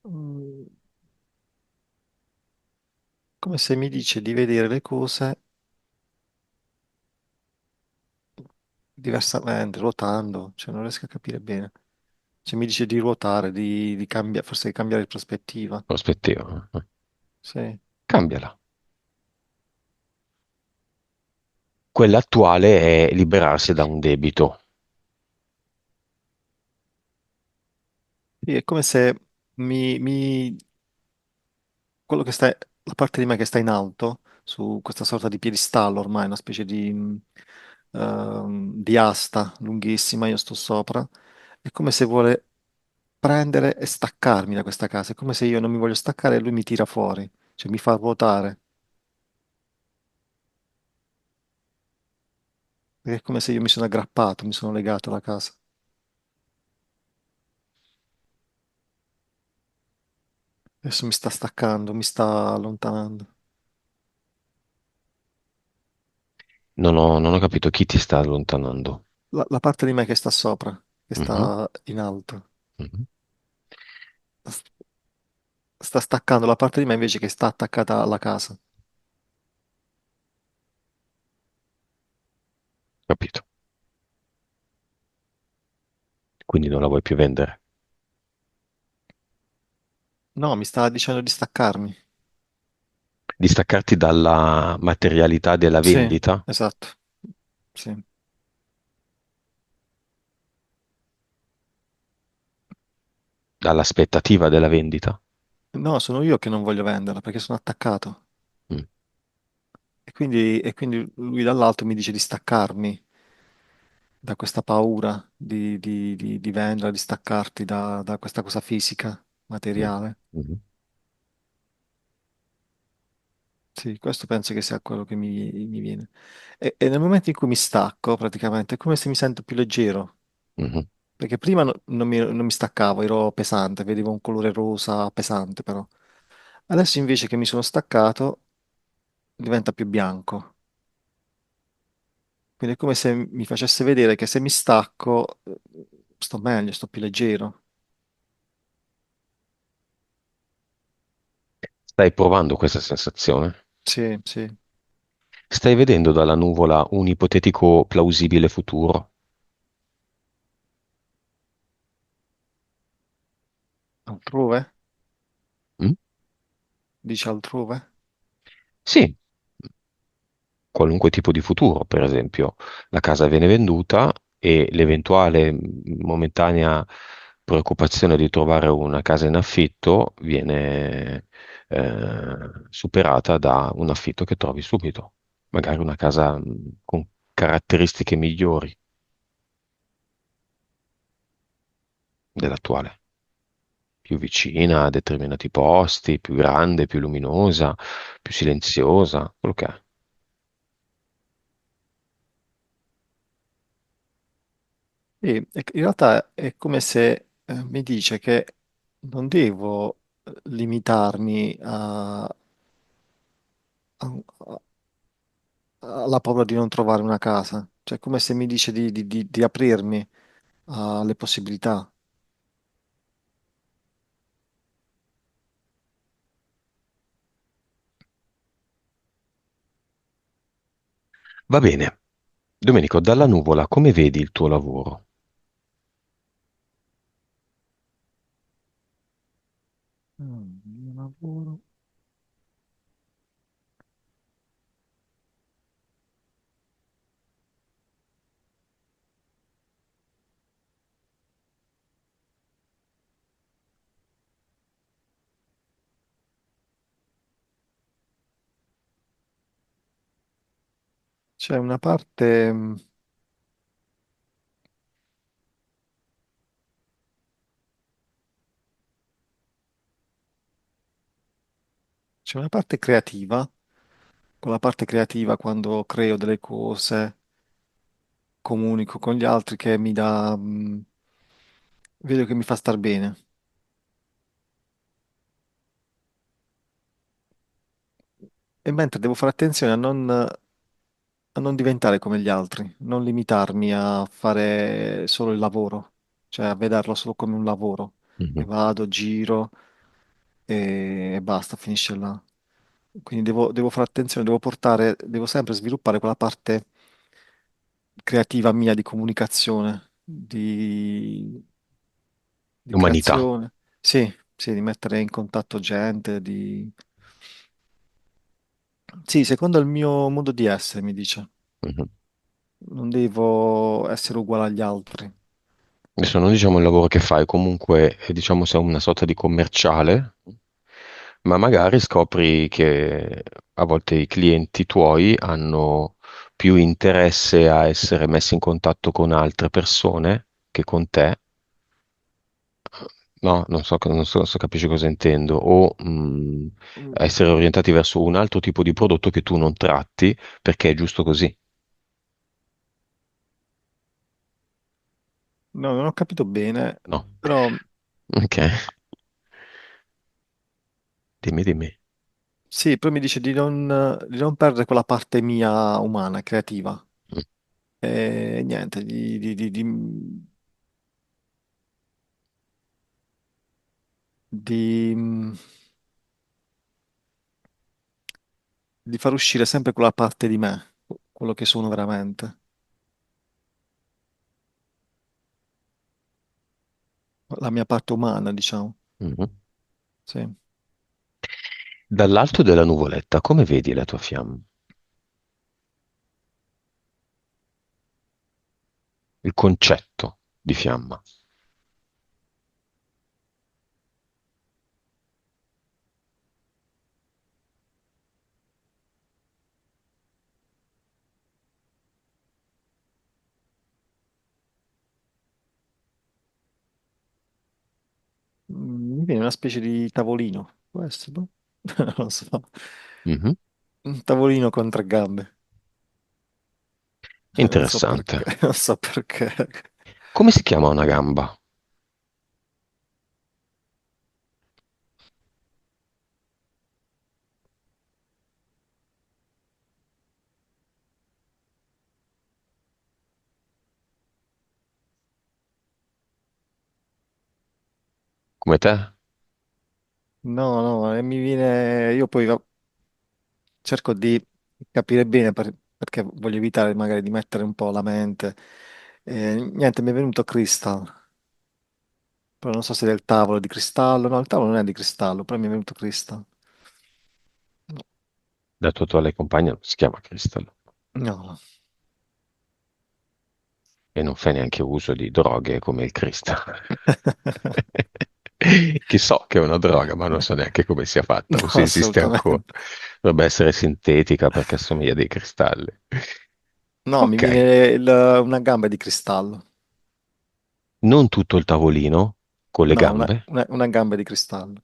Mm, come se mi dice di vedere le cose diversamente, ruotando, cioè non riesco a capire bene. Cioè mi dice di ruotare, di cambiare, forse di cambiare prospettiva.
Prospettiva.
Sì.
Cambiala. Quella attuale è liberarsi da un debito.
Sì, è come se quello che sta, la parte di me che sta in alto, su questa sorta di piedistallo ormai, una specie di asta lunghissima, io sto sopra, è come se vuole prendere e staccarmi da questa casa, è come se io non mi voglio staccare e lui mi tira fuori, cioè mi fa ruotare, è come se io mi sono aggrappato, mi sono legato alla casa. Adesso mi sta staccando, mi sta allontanando.
Non ho capito chi ti sta allontanando.
La parte di me che sta sopra, che
Mhm,
sta in alto,
mhm.
sta sta staccando la parte di me invece che sta attaccata alla casa.
Capito. Quindi non la vuoi più vendere.
No, mi sta dicendo di staccarmi.
Distaccarti dalla materialità della
Sì,
vendita,
esatto. Sì.
dall'aspettativa della vendita.
No, sono io che non voglio venderla perché sono attaccato.
Mm,
E quindi lui dall'alto mi dice di staccarmi da questa paura di venderla, di staccarti da questa cosa fisica,
mm,
materiale.
mhm,
Sì, questo penso che sia quello che mi viene. E nel momento in cui mi stacco, praticamente, è come se mi sento più leggero.
mhm.
Perché prima non mi staccavo, ero pesante, vedevo un colore rosa pesante però. Adesso invece che mi sono staccato, diventa più bianco. Quindi è come se mi facesse vedere che se mi stacco, sto meglio, sto più leggero.
Stai provando questa sensazione?
Sì, sì.
Stai vedendo dalla nuvola un ipotetico plausibile futuro?
Altrove?
Mm?
Dici altrove?
Sì, qualunque tipo di futuro, per esempio, la casa viene venduta e l'eventuale momentanea preoccupazione di trovare una casa in affitto viene superata da un affitto che trovi subito, magari una casa con caratteristiche migliori dell'attuale, più vicina a determinati posti, più grande, più luminosa, più silenziosa, quello che è.
E in realtà è come se mi dice che non devo limitarmi a- alla paura di non trovare una casa. Cioè, è come se mi dice di aprirmi alle possibilità.
Va bene. Domenico, dalla nuvola come vedi il tuo lavoro?
Il lavoro. C'è una parte, c'è una parte creativa, con la parte creativa quando creo delle cose, comunico con gli altri che vedo che mi fa star bene. E mentre devo fare attenzione a non diventare come gli altri, non limitarmi a fare solo il lavoro, cioè a vederlo solo come un lavoro. E
Mhm.
vado, giro e basta, finisce là. quindi devo fare attenzione, devo sempre sviluppare quella parte creativa mia di comunicazione, di
Umanità.
creazione. Sì, sì, di mettere in contatto gente, Sì, secondo il mio modo di essere, mi dice.
Mhm.
Non devo essere uguale agli altri.
Adesso non diciamo il lavoro che fai, comunque diciamo sei una sorta di commerciale, ma magari scopri che a volte i clienti tuoi hanno più interesse a essere messi in contatto con altre persone che con te. No, non so se capisci cosa intendo, o
Mm.
essere orientati verso un altro tipo di prodotto che tu non tratti perché è giusto così.
No, non ho capito bene,
No.
però
Ok, dimmi, dimmi.
sì, poi mi dice di non perdere quella parte mia umana, creativa.
Mm.
E niente, di- di far uscire sempre quella parte di me, quello che sono veramente, la mia parte umana, diciamo.
Mhm.
Sì.
Dall'alto della nuvoletta, come vedi la tua fiamma? Il concetto di fiamma.
Mi viene una specie di tavolino, può essere, no? Non lo so.
Mhm.
Un tavolino con tre gambe. Non so
Interessante.
perché, non so perché.
Come si chiama una gamba? Come te?
No, no, mi viene... Io poi cerco di capire bene perché voglio evitare magari di mettere un po' la mente. Niente, mi è venuto Crystal, però non so se è del tavolo di cristallo. No, il tavolo non è di cristallo, però mi è venuto Crystal.
La tua attuale compagna si chiama Crystal
No.
e non fai neanche uso di droghe come il Crystal. Che so che è una droga, ma non so neanche come sia fatta o
No,
se esiste ancora.
assolutamente.
Dovrebbe essere sintetica perché assomiglia a dei cristalli.
No, mi
Ok,
viene una gamba di cristallo.
non tutto il tavolino con le
No,
gambe.
una gamba di cristallo.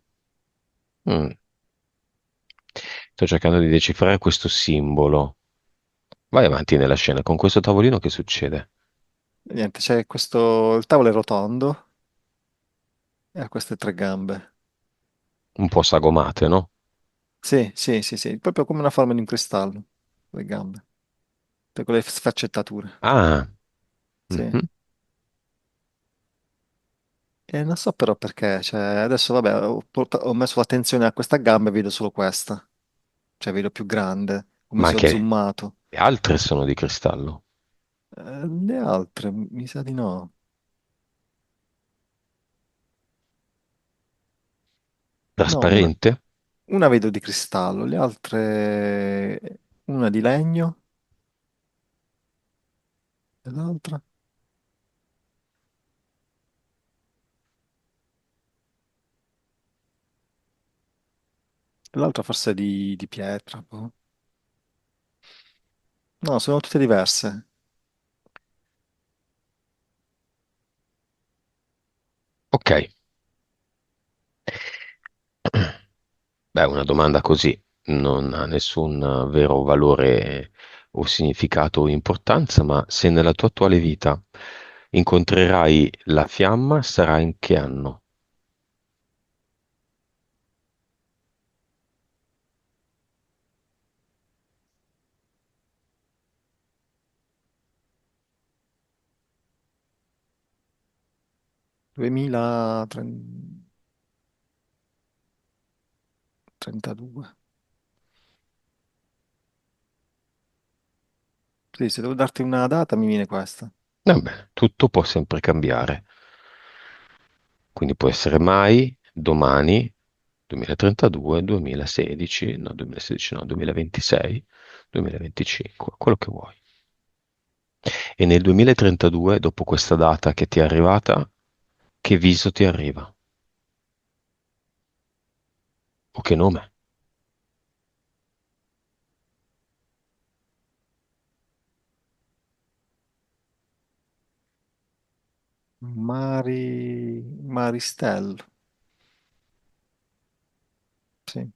Mm, sto cercando di decifrare questo simbolo. Vai avanti nella scena. Con questo tavolino che succede?
Niente, c'è questo... Il tavolo è rotondo e ha queste tre gambe.
Un po' sagomate, no?
Sì, sì, sì, sì, proprio come una forma di un cristallo, le gambe, per quelle sfaccettature.
Ah,
Sì.
mhm.
E non so però perché, cioè, adesso vabbè, ho messo l'attenzione a questa gamba e vedo solo questa, cioè vedo più grande, come
Ma
se ho
anche
zoomato.
le altre sono di cristallo.
Le altre, mi sa di no. No,
Trasparente?
una vedo di cristallo, le altre, una di legno e l'altra. L'altra forse è di pietra, boh. No, sono tutte diverse.
Ok. Beh, una domanda così non ha nessun vero valore o significato o importanza, ma se nella tua attuale vita incontrerai la fiamma, sarà in che anno?
2032. Sì, se devo darti una data mi viene questa.
Vabbè, tutto può sempre cambiare. Quindi può essere mai, domani, 2032, 2016, no, 2016 no, 2026, 2025, quello che vuoi. E nel 2032, dopo questa data che ti è arrivata, che viso ti arriva? O che nome?
Maristel, sì,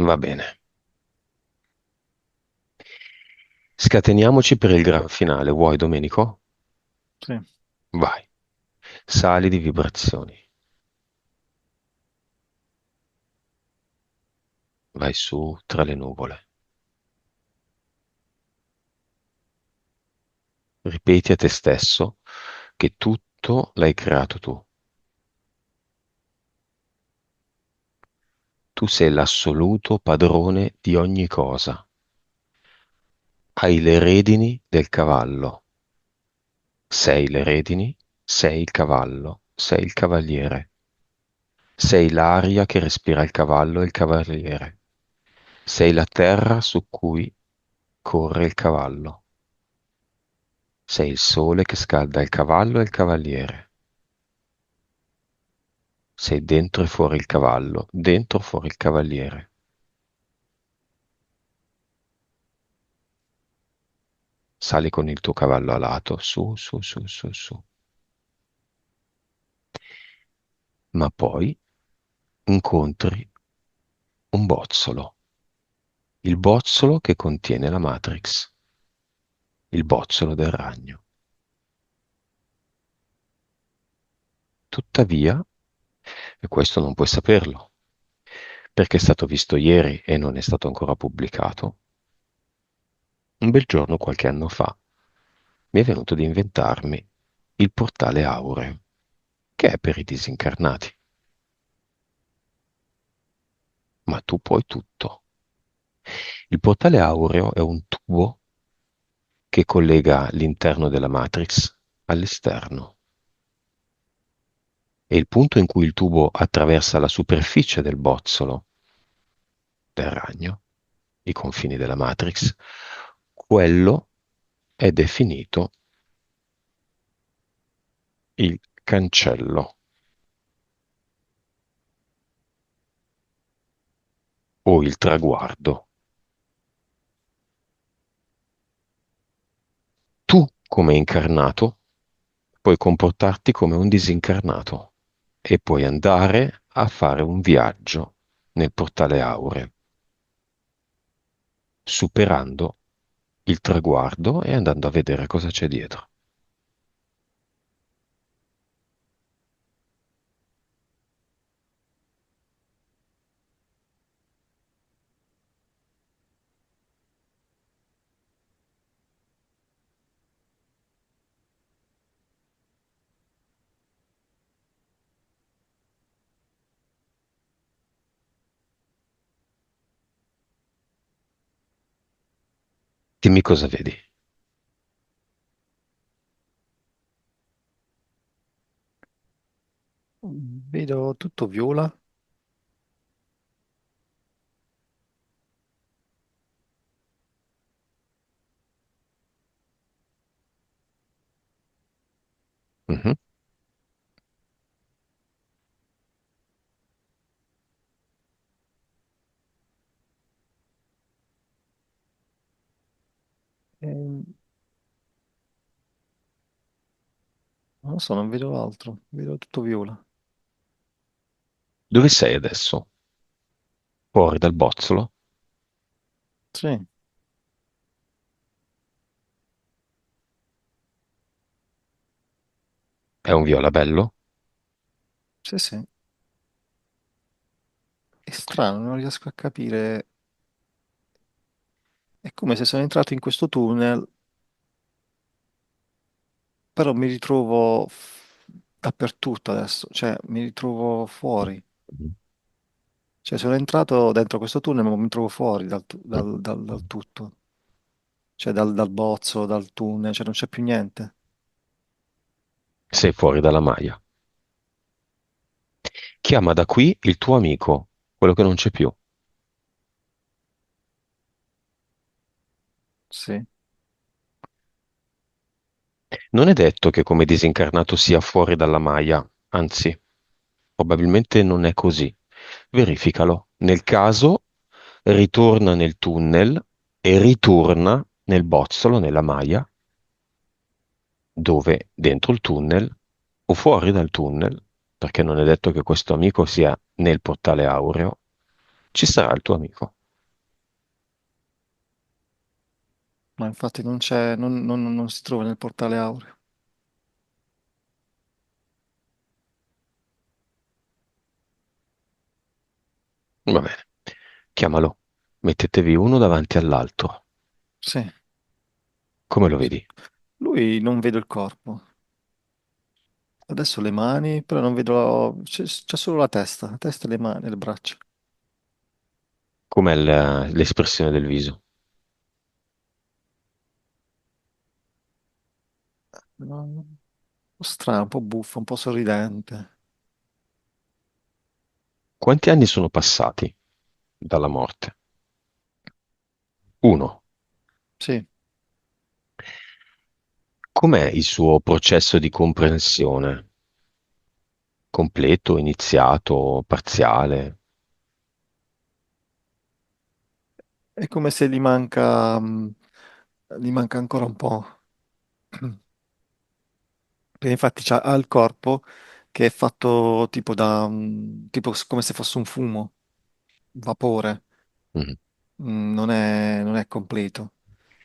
Va bene. Scateniamoci per il gran finale. Vuoi, Domenico?
sì.
Vai. Sali di vibrazioni. Vai su tra le nuvole. Ripeti a te stesso che tutto l'hai creato tu. Tu sei l'assoluto padrone di ogni cosa. Hai le redini del cavallo. Sei le redini, sei il cavallo, sei il cavaliere. Sei l'aria che respira il cavallo e il cavaliere. Sei la terra su cui corre il cavallo. Sei il sole che scalda il cavallo e il cavaliere. Sei dentro e fuori il cavallo, dentro e fuori il cavaliere. Sali con il tuo cavallo alato, su, su, su, su, su. Ma poi incontri un bozzolo, il bozzolo che contiene la Matrix, il bozzolo del ragno. Tuttavia, e questo non puoi saperlo, perché è stato visto ieri e non è stato ancora pubblicato, un bel giorno qualche anno fa mi è venuto di inventarmi il portale aureo, che è per i disincarnati. Ma tu puoi tutto. Il portale aureo è un tubo che collega l'interno della Matrix all'esterno e il punto in cui il tubo attraversa la superficie del bozzolo del ragno, i confini della Matrix, quello è definito il cancello o il traguardo. Tu, come incarnato, puoi comportarti come un disincarnato e puoi andare a fare un viaggio nel portale aureo, superando il traguardo e andando a vedere cosa c'è dietro. Dimmi cosa vedi.
Vedo tutto viola.
Mhm.
Non lo so, non vedo altro, vedo tutto viola.
Dove sei adesso? Fuori dal bozzolo?
Sì,
È un viola bello?
sì, sì. È strano, non riesco a capire. È come se sono entrato in questo tunnel però mi ritrovo dappertutto adesso, cioè mi ritrovo fuori.
Mm.
Cioè sono entrato dentro questo tunnel, ma mi trovo fuori
Mm.
dal tutto. Cioè dal bozzo, dal tunnel, cioè non c'è più niente.
Sei fuori dalla maglia. Chiama da qui il tuo amico, quello che non c'è più.
Sì.
Non è detto che come disincarnato sia fuori dalla maglia, anzi, probabilmente non è così. Verificalo. Nel caso, ritorna nel tunnel e ritorna nel bozzolo, nella maglia, dove dentro il tunnel o fuori dal tunnel, perché non è detto che questo amico sia nel portale aureo, ci sarà il tuo amico.
Ma infatti non c'è, non si trova nel portale aureo.
Va bene. Chiamalo. Mettetevi uno davanti all'altro.
Sì.
Come lo vedi?
Lui non vedo il corpo. Adesso le mani, però non vedo, c'è solo la testa e le mani, le braccia.
Com'è l'espressione del viso?
No, un po' strano, un po' buffo, un po' sorridente.
Quanti anni sono passati dalla morte? Uno.
Sì.
Com'è il suo processo di comprensione? Completo, iniziato, parziale?
È come se gli manca ancora un po'. Perché infatti ha il corpo che è fatto tipo tipo come se fosse un fumo, un vapore.
Mhm.
Non è completo.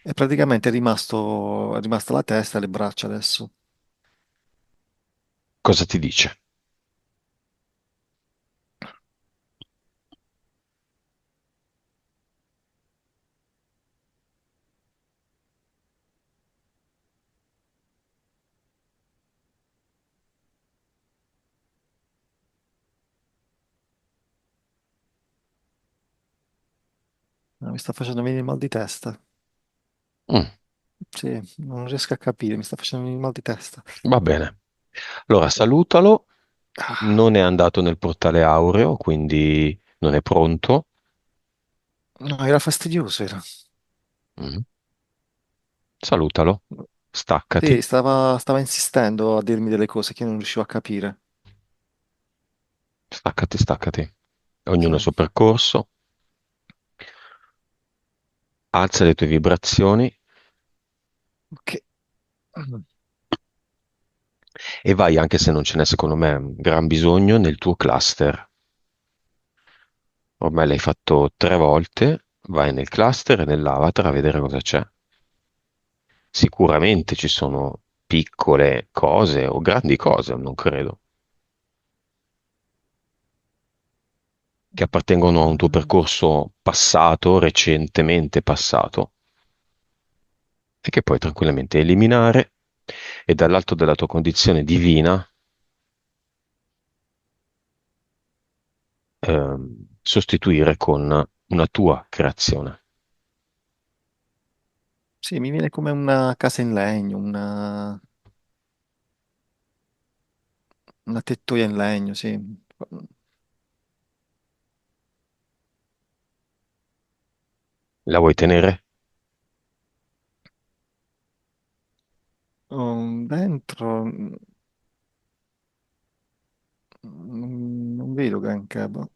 E praticamente è rimasta la testa e le braccia adesso.
Cosa ti dice?
Mi sta facendo venire il mal di testa.
Mm,
Sì, non riesco a capire, mi sta facendo venire il mal di testa.
va bene. Allora, salutalo.
Ah,
Non è andato nel portale aureo, quindi non è pronto.
no, era fastidioso, era.
Mm. Salutalo.
Sì,
Staccati.
stava insistendo a dirmi delle cose che io non riuscivo a capire.
Staccati, staccati. Ognuno il
Sì,
suo percorso. Alza le tue vibrazioni
ok.
e vai, anche se non ce n'è secondo me un gran bisogno, nel tuo cluster. Ormai l'hai fatto 3 volte, vai nel cluster e nell'avatar a vedere cosa c'è. Sicuramente ci sono piccole cose o grandi cose, non credo, che appartengono a un tuo percorso passato, recentemente passato, e che puoi tranquillamente eliminare e dall'alto della tua condizione divina sostituire con una tua creazione.
Sì, mi viene come una casa in legno, una tettoia in legno, sì.
La vuoi tenere?
Dentro non vedo granché. Boh.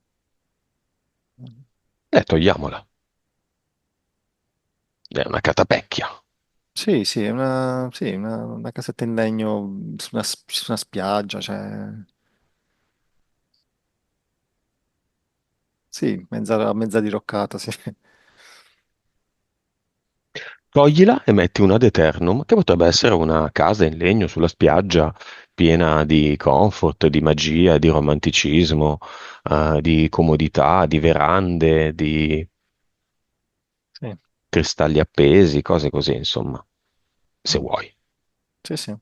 Togliamola. È una catapecchia.
Sì, sì, sì, una casetta in legno su una spiaggia, cioè, sì, mezza diroccata, sì.
Toglila e metti un ad eternum, che potrebbe essere una casa in legno sulla spiaggia, piena di comfort, di magia, di romanticismo, di comodità, di verande, di
Sì,
cristalli appesi, cose così, insomma, se vuoi.
sì, sì.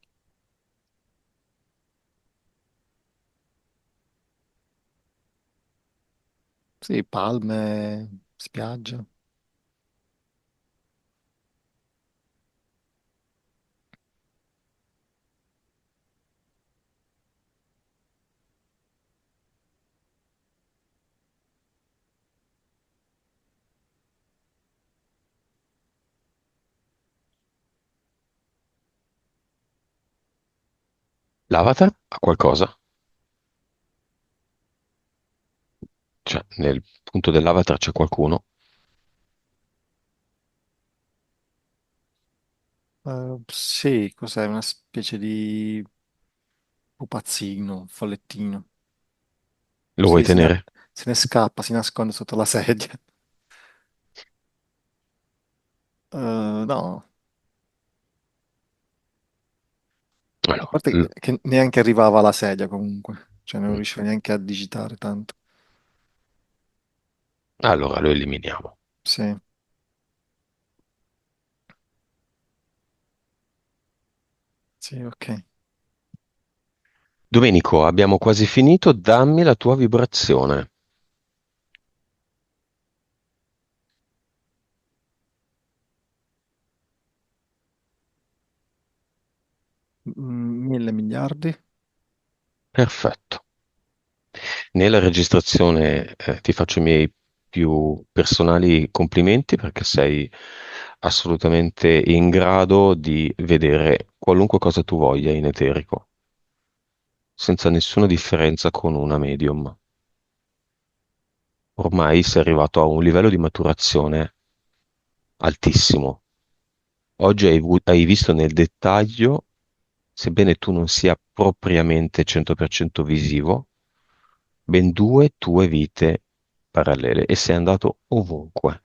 Sì, palme, spiaggia.
L'avatar ha qualcosa? Cioè, nel punto dell'avatar c'è qualcuno?
Sì, cos'è? Una specie di pupazzino, follettino.
Lo vuoi
Sì,
tenere?
se ne scappa, si nasconde sotto la sedia. No, a
Allora,
parte che neanche arrivava alla sedia comunque, cioè non riusciva neanche a digitare tanto.
allora lo eliminiamo.
Sì, sì, ok.
Domenico, abbiamo quasi finito, dammi la tua vibrazione.
Mille miliardi.
Perfetto. Nella registrazione ti faccio i miei più personali complimenti perché sei assolutamente in grado di vedere qualunque cosa tu voglia in eterico, senza nessuna differenza con una medium. Ormai sei arrivato a un livello di maturazione altissimo. Oggi hai visto nel dettaglio, sebbene tu non sia propriamente 100% visivo, ben due tue vite parallele e sei andato ovunque.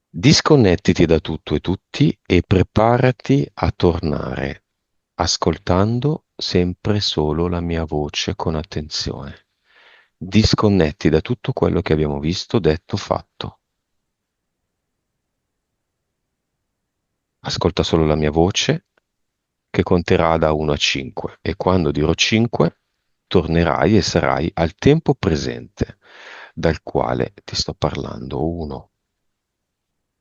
Disconnettiti da tutto e tutti e preparati a tornare, ascoltando sempre solo la mia voce con attenzione. Disconnetti da tutto quello che abbiamo visto, detto, fatto. Ascolta solo la mia voce che conterà da 1 a 5 e quando dirò 5 tornerai e sarai al tempo presente dal quale ti sto parlando. 1.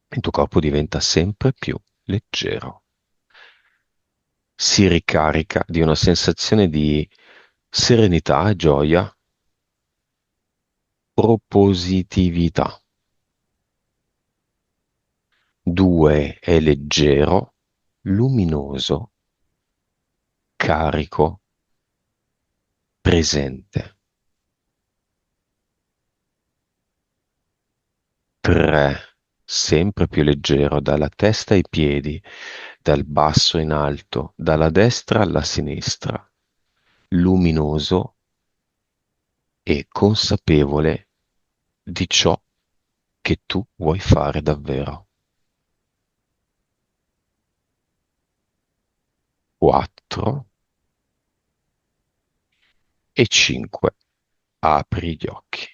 Il tuo corpo diventa sempre più leggero. Si ricarica di una sensazione di serenità e gioia, propositività. 2. È leggero, luminoso, carico, presente. 3. Sempre più leggero dalla testa ai piedi, dal basso in alto, dalla destra alla sinistra, luminoso e consapevole di ciò che tu vuoi fare davvero. 4 e 5. Apri gli occhi.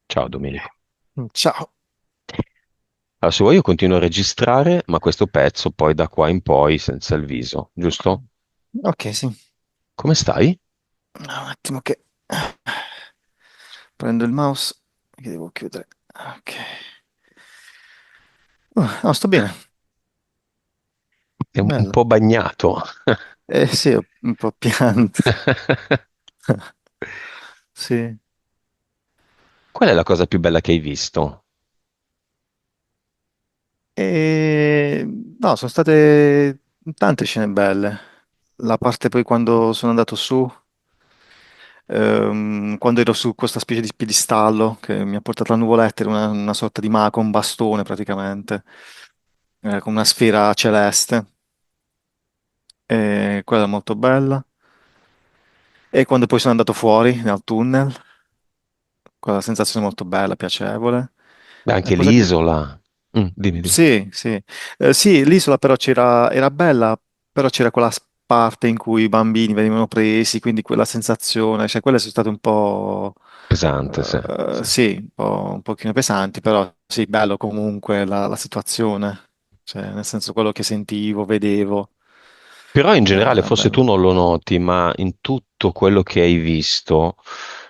Ciao Domenico.
Ciao.
Allora, se vuoi io continuo a registrare, ma questo pezzo poi da qua in poi senza il viso, giusto?
Ok, sì.
Come stai?
Un attimo che prendo il mouse che devo chiudere. Ok. No, sto bene.
È un
Bello.
po' bagnato.
Eh sì, ho un po' pianto. Sì.
Qual è la cosa più bella che hai visto?
E... No, sono state tante scene belle. La parte poi quando sono andato su, quando ero su questa specie di piedistallo che mi ha portato la nuvoletta, era una sorta di mago, un bastone praticamente, con una sfera celeste. E quella è molto bella. E quando poi sono andato fuori nel tunnel, quella sensazione molto bella, piacevole.
Beh,
La
anche
cosa che...
l'isola. Dimmi, dimmi.
Sì, sì. Sì, l'isola però era bella, però c'era quella parte in cui i bambini venivano presi, quindi quella sensazione, cioè quelle sono state un po'...
Pesante, sì, sì.
Sì, un pochino pesanti, però sì, bello comunque la situazione, cioè nel senso quello che sentivo, vedevo,
Però in generale, forse tu
bello.
non lo noti, ma in tutto quello che hai visto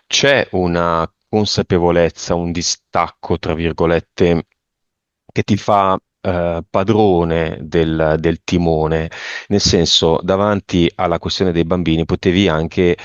c'è una consapevolezza, un distacco, tra virgolette, che ti fa padrone del timone. Nel senso, davanti alla questione dei bambini potevi anche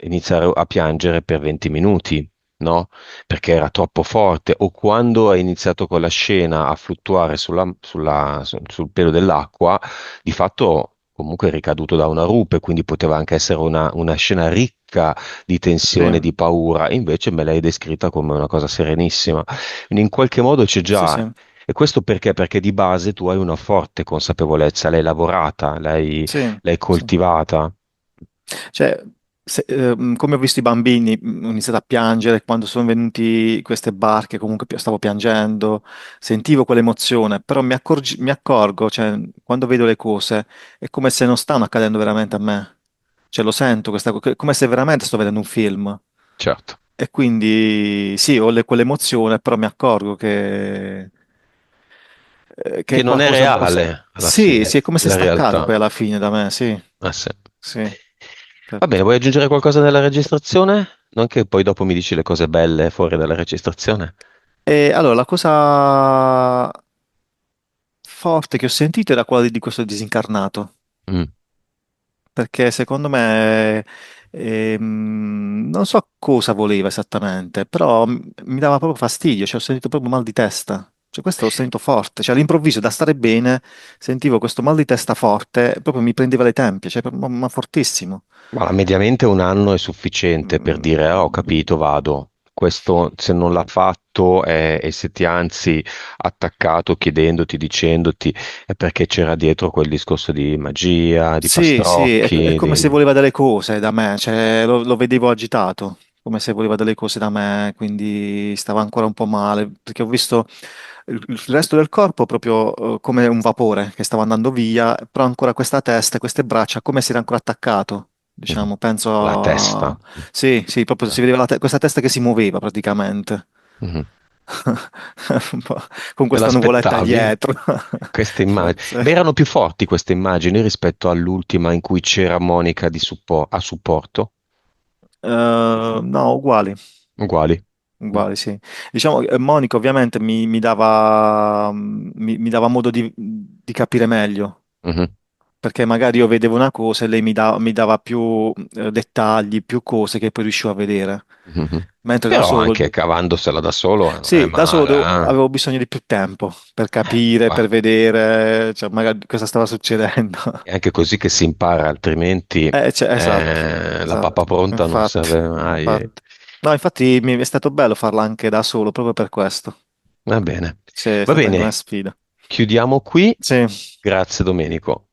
iniziare a piangere per 20 minuti. No? Perché era troppo forte, o quando hai iniziato con la scena a fluttuare sul pelo dell'acqua, di fatto comunque è ricaduto da una rupe, quindi poteva anche essere una scena ricca di
Sì,
tensione, di paura, invece me l'hai descritta come una cosa serenissima. Quindi in qualche modo c'è
sì,
già,
sì,
e questo perché? Perché di base tu hai una forte consapevolezza, l'hai lavorata,
sì,
l'hai
sì.
coltivata.
Cioè, come ho visto i bambini, ho iniziato a piangere quando sono venuti queste barche, comunque stavo piangendo, sentivo quell'emozione, però mi accorgo, cioè, quando vedo le cose, è come se non stanno accadendo veramente a me. Cioè, lo sento, è come se veramente sto vedendo un film.
Certo,
E quindi sì, ho quell'emozione, però mi accorgo che
che
è
non è
qualcosa.
reale alla
Sì,
fine,
sì, è come se è
la
staccato
realtà.
poi alla fine da me, sì,
Ah, sì.
sì,
Va bene,
certo.
vuoi aggiungere qualcosa nella registrazione? Non che poi dopo mi dici le cose belle fuori dalla registrazione.
E allora, la cosa forte che ho sentito era quella di questo disincarnato,
Mm,
perché secondo me non so cosa voleva esattamente, però mi dava proprio fastidio, cioè ho sentito proprio mal di testa. Cioè, questo l'ho sentito forte, cioè all'improvviso da stare bene sentivo questo mal di testa forte, e proprio mi prendeva le tempie, cioè ma fortissimo.
guarda, mediamente un anno è sufficiente per dire, "Ah, ho
Mm,
capito, vado." Questo se non l'ha fatto e se ti anzi attaccato chiedendoti, dicendoti, è perché c'era dietro quel discorso di magia, di
Sì, sì, è
pastrocchi,
come se
di...
voleva delle cose da me, cioè lo vedevo agitato, come se voleva delle cose da me, quindi stava ancora un po' male, perché ho visto il resto del corpo proprio come un vapore che stava andando via, però ancora questa testa, queste braccia, come se era ancora attaccato,
Mhm.
diciamo, penso
La testa.
Sì, sì, proprio si vedeva questa testa che si muoveva praticamente,
Mhm.
Un po' con
Te
questa nuvoletta
l'aspettavi?
dietro.
Queste immagini.
Sì.
Beh, erano più forti queste immagini rispetto all'ultima in cui c'era Monica a supporto.
No, uguali.
Uguali. Mm.
Uguali, sì. Diciamo che Monica ovviamente mi dava modo di capire meglio,
Mhm.
perché magari io vedevo una cosa e lei mi dava più dettagli, più cose che poi riuscivo a vedere.
Mhm.
Mentre da
Però
solo,
anche cavandosela da solo non è
sì, da solo
male, eh?
avevo bisogno di più tempo per capire, per
Guarda,
vedere, cioè, magari cosa stava succedendo.
è anche così che si impara, altrimenti
Esatto,
la pappa
esatto,
pronta non
infatti,
serve mai.
infatti. No, infatti mi è stato bello farla anche da solo, proprio per questo.
Va bene.
Sì, è
Va
stata una
bene,
sfida.
chiudiamo qui.
Sì.
Grazie Domenico.